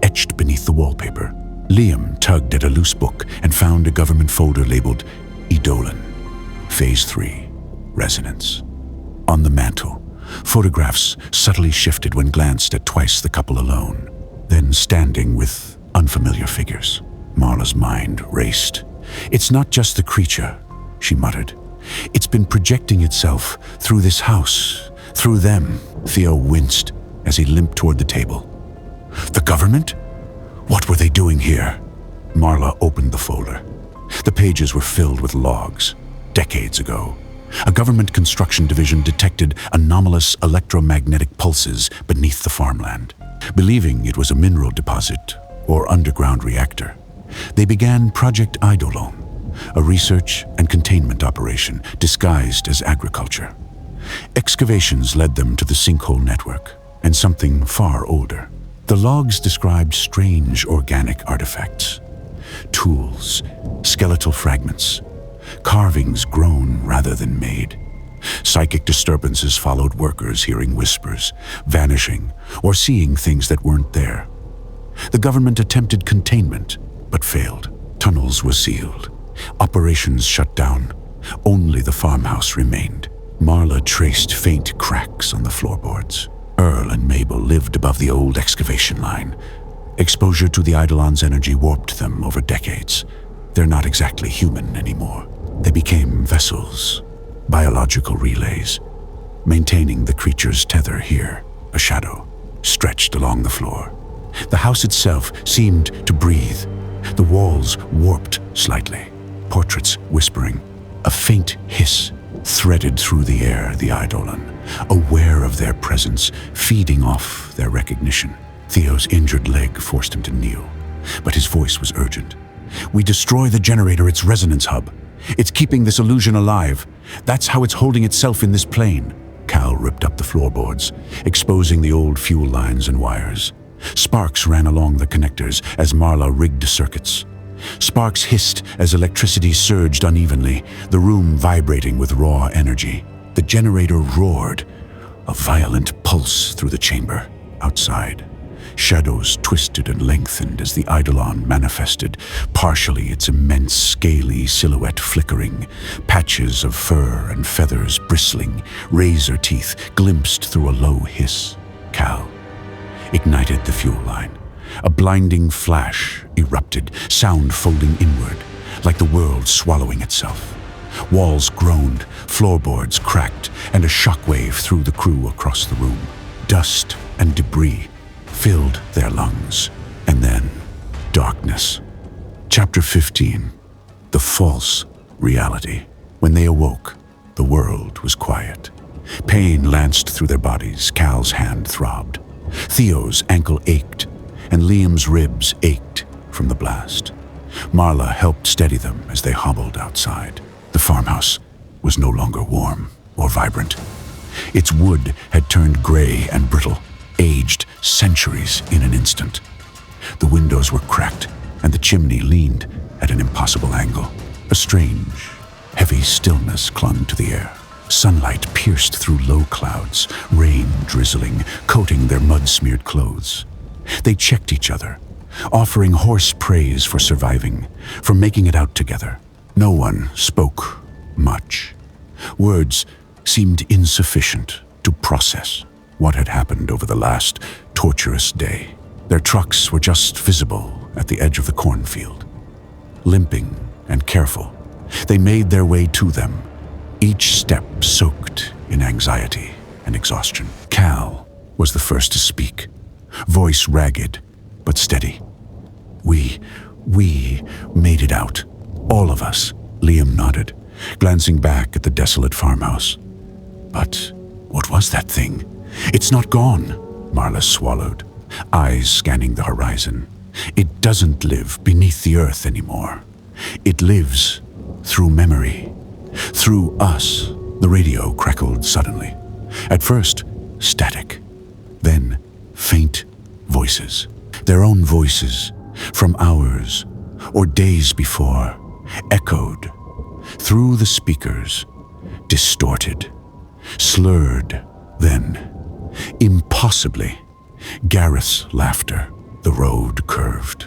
etched beneath the wallpaper. Liam tugged at a loose book and found a government folder labeled Eidolon, Phase 3, Resonance. On the mantel, photographs subtly shifted when glanced at twice the couple alone, then standing with unfamiliar figures. Marla's mind raced. "It's not just the creature," she muttered. "It's been projecting itself through this house, through them." Theo winced as he limped toward the table. "The government? What were they doing here?" Marla opened the folder. The pages were filled with logs. Decades ago, a government construction division detected anomalous electromagnetic pulses beneath the farmland. Believing it was a mineral deposit or underground reactor, they began Project Eidolon, a research and containment operation disguised as agriculture. Excavations led them to the sinkhole network and something far older. The logs described strange organic artifacts, tools, skeletal fragments, carvings grown rather than made. Psychic disturbances followed workers hearing whispers, vanishing, or seeing things that weren't there. The government attempted containment, but failed. Tunnels were sealed. Operations shut down. Only the farmhouse remained. Marla traced faint cracks on the floorboards. Earl and Mabel lived above the old excavation line. Exposure to the Eidolon's energy warped them over decades. They're not exactly human anymore. They became vessels, biological relays, maintaining the creature's tether here, a shadow, stretched along the floor. The house itself seemed to breathe. The walls warped slightly, portraits whispering. A faint hiss threaded through the air, the Eidolon, aware of their presence, feeding off their recognition. Theo's injured leg forced him to kneel, but his voice was urgent. "We destroy the generator, its resonance hub. It's keeping this illusion alive. That's how it's holding itself in this plane." Cal ripped up the floorboards, exposing the old fuel lines and wires. Sparks ran along the connectors as Marla rigged circuits. Sparks hissed as electricity surged unevenly, the room vibrating with raw energy. The generator roared, a violent pulse through the chamber. Outside, shadows twisted and lengthened as the Eidolon manifested, partially its immense scaly silhouette flickering, patches of fur and feathers bristling, razor teeth glimpsed through a low hiss. Cal ignited the fuel line. A blinding flash erupted, sound folding inward, like the world swallowing itself. Walls groaned, floorboards cracked, and a shockwave threw the crew across the room. Dust and debris filled their lungs, and then darkness. Chapter 15. The False Reality. When they awoke, the world was quiet. Pain lanced through their bodies. Cal's hand throbbed. Theo's ankle ached, and Liam's ribs ached from the blast. Marla helped steady them as they hobbled outside. The farmhouse was no longer warm or vibrant. Its wood had turned gray and brittle, aged centuries in an instant. The windows were cracked, and the chimney leaned at an impossible angle. A strange, heavy stillness clung to the air. Sunlight pierced through low clouds, rain drizzling, coating their mud-smeared clothes. They checked each other, offering hoarse praise for surviving, for making it out together. No one spoke much. Words seemed insufficient to process what had happened over the last torturous day. Their trucks were just visible at the edge of the cornfield. Limping and careful, they made their way to them, each step soaked in anxiety and exhaustion. Cal was the first to speak, voice ragged but steady. We made it out. All of us," Liam nodded, glancing back at the desolate farmhouse. "But what was that thing? It's not gone," Marla swallowed, eyes scanning the horizon. It doesn't live beneath the earth anymore. It lives through memory, through us. The radio crackled suddenly. At first, static. Then, faint voices. Their own voices, from hours or days before, echoed through the speakers, distorted, slurred, then, impossibly, Gareth's laughter. The road curved.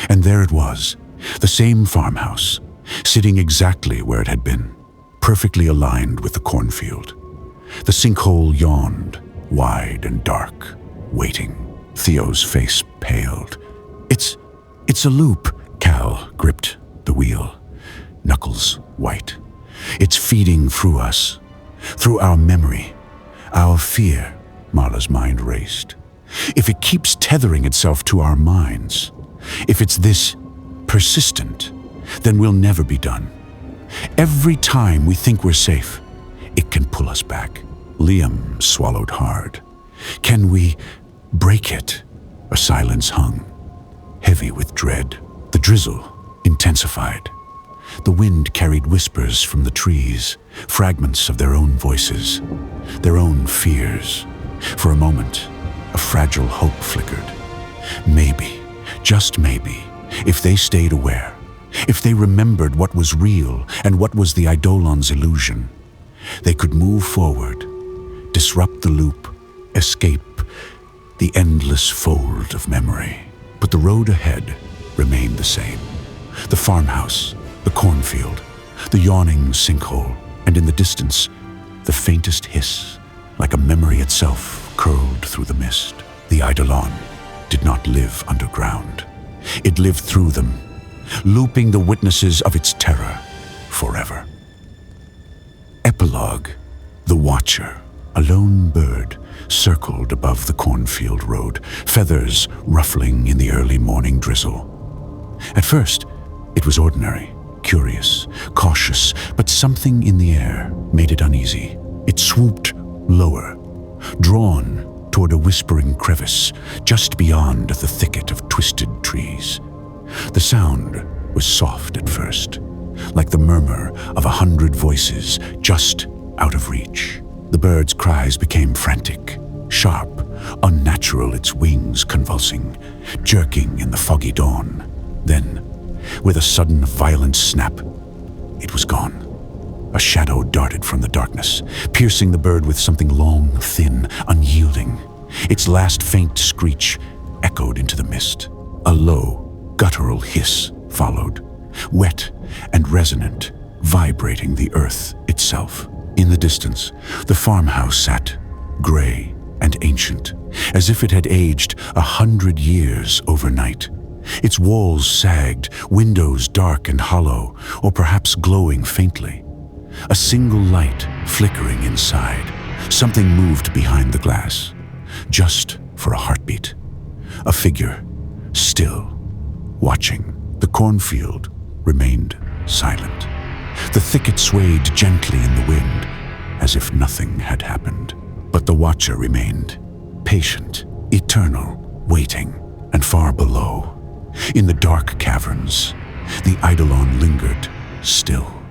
And there it was, the same farmhouse, sitting exactly where it had been, perfectly aligned with the cornfield. The sinkhole yawned, wide and dark, waiting. Theo's face paled. It's a loop. Cal gripped the wheel, knuckles white. It's feeding through us, through our memory, our fear. Marla's mind raced. If it keeps tethering itself to our minds, if it's this persistent, then we'll never be done. Every time we think we're safe, it can pull us back. Liam swallowed hard. Can we break it? A silence hung, heavy with dread. The drizzle intensified. The wind carried whispers from the trees, fragments of their own voices, their own fears. For a moment, a fragile hope flickered. Maybe, just maybe, if they stayed aware, if they remembered what was real and what was the Eidolon's illusion, they could move forward, disrupt the loop, escape the endless fold of memory. But the road ahead remained the same. The farmhouse, the cornfield, the yawning sinkhole, and in the distance, the faintest hiss, like a memory itself, curled through the mist. The Eidolon did not live underground. It lived through them, looping the witnesses of its terror forever. Epilogue. The Watcher. A lone bird circled above the cornfield road, feathers ruffling in the early morning drizzle. At first, it was ordinary, curious, cautious, but something in the air made it uneasy. It swooped lower, drawn toward a whispering crevice just beyond the thicket of twisted trees. The sound was soft at first, like the murmur of 100 voices just out of reach. The bird's cries became frantic, sharp, unnatural, its wings convulsing, jerking in the foggy dawn. Then, with a sudden violent snap, it was gone. A shadow darted from the darkness, piercing the bird with something long, thin, unyielding. Its last faint screech echoed into the mist. A low, guttural hiss followed, wet and resonant, vibrating the earth itself. In the distance, the farmhouse sat, gray and ancient, as if it had aged 100 years overnight. Its walls sagged, windows dark and hollow, or perhaps glowing faintly. A single light flickering inside. Something moved behind the glass, just for a heartbeat. A figure, still, watching. The cornfield remained silent. The thicket swayed gently in the wind, as if nothing had happened. But the Watcher remained, patient, eternal, waiting. And far below, in the dark caverns, the Eidolon lingered, still.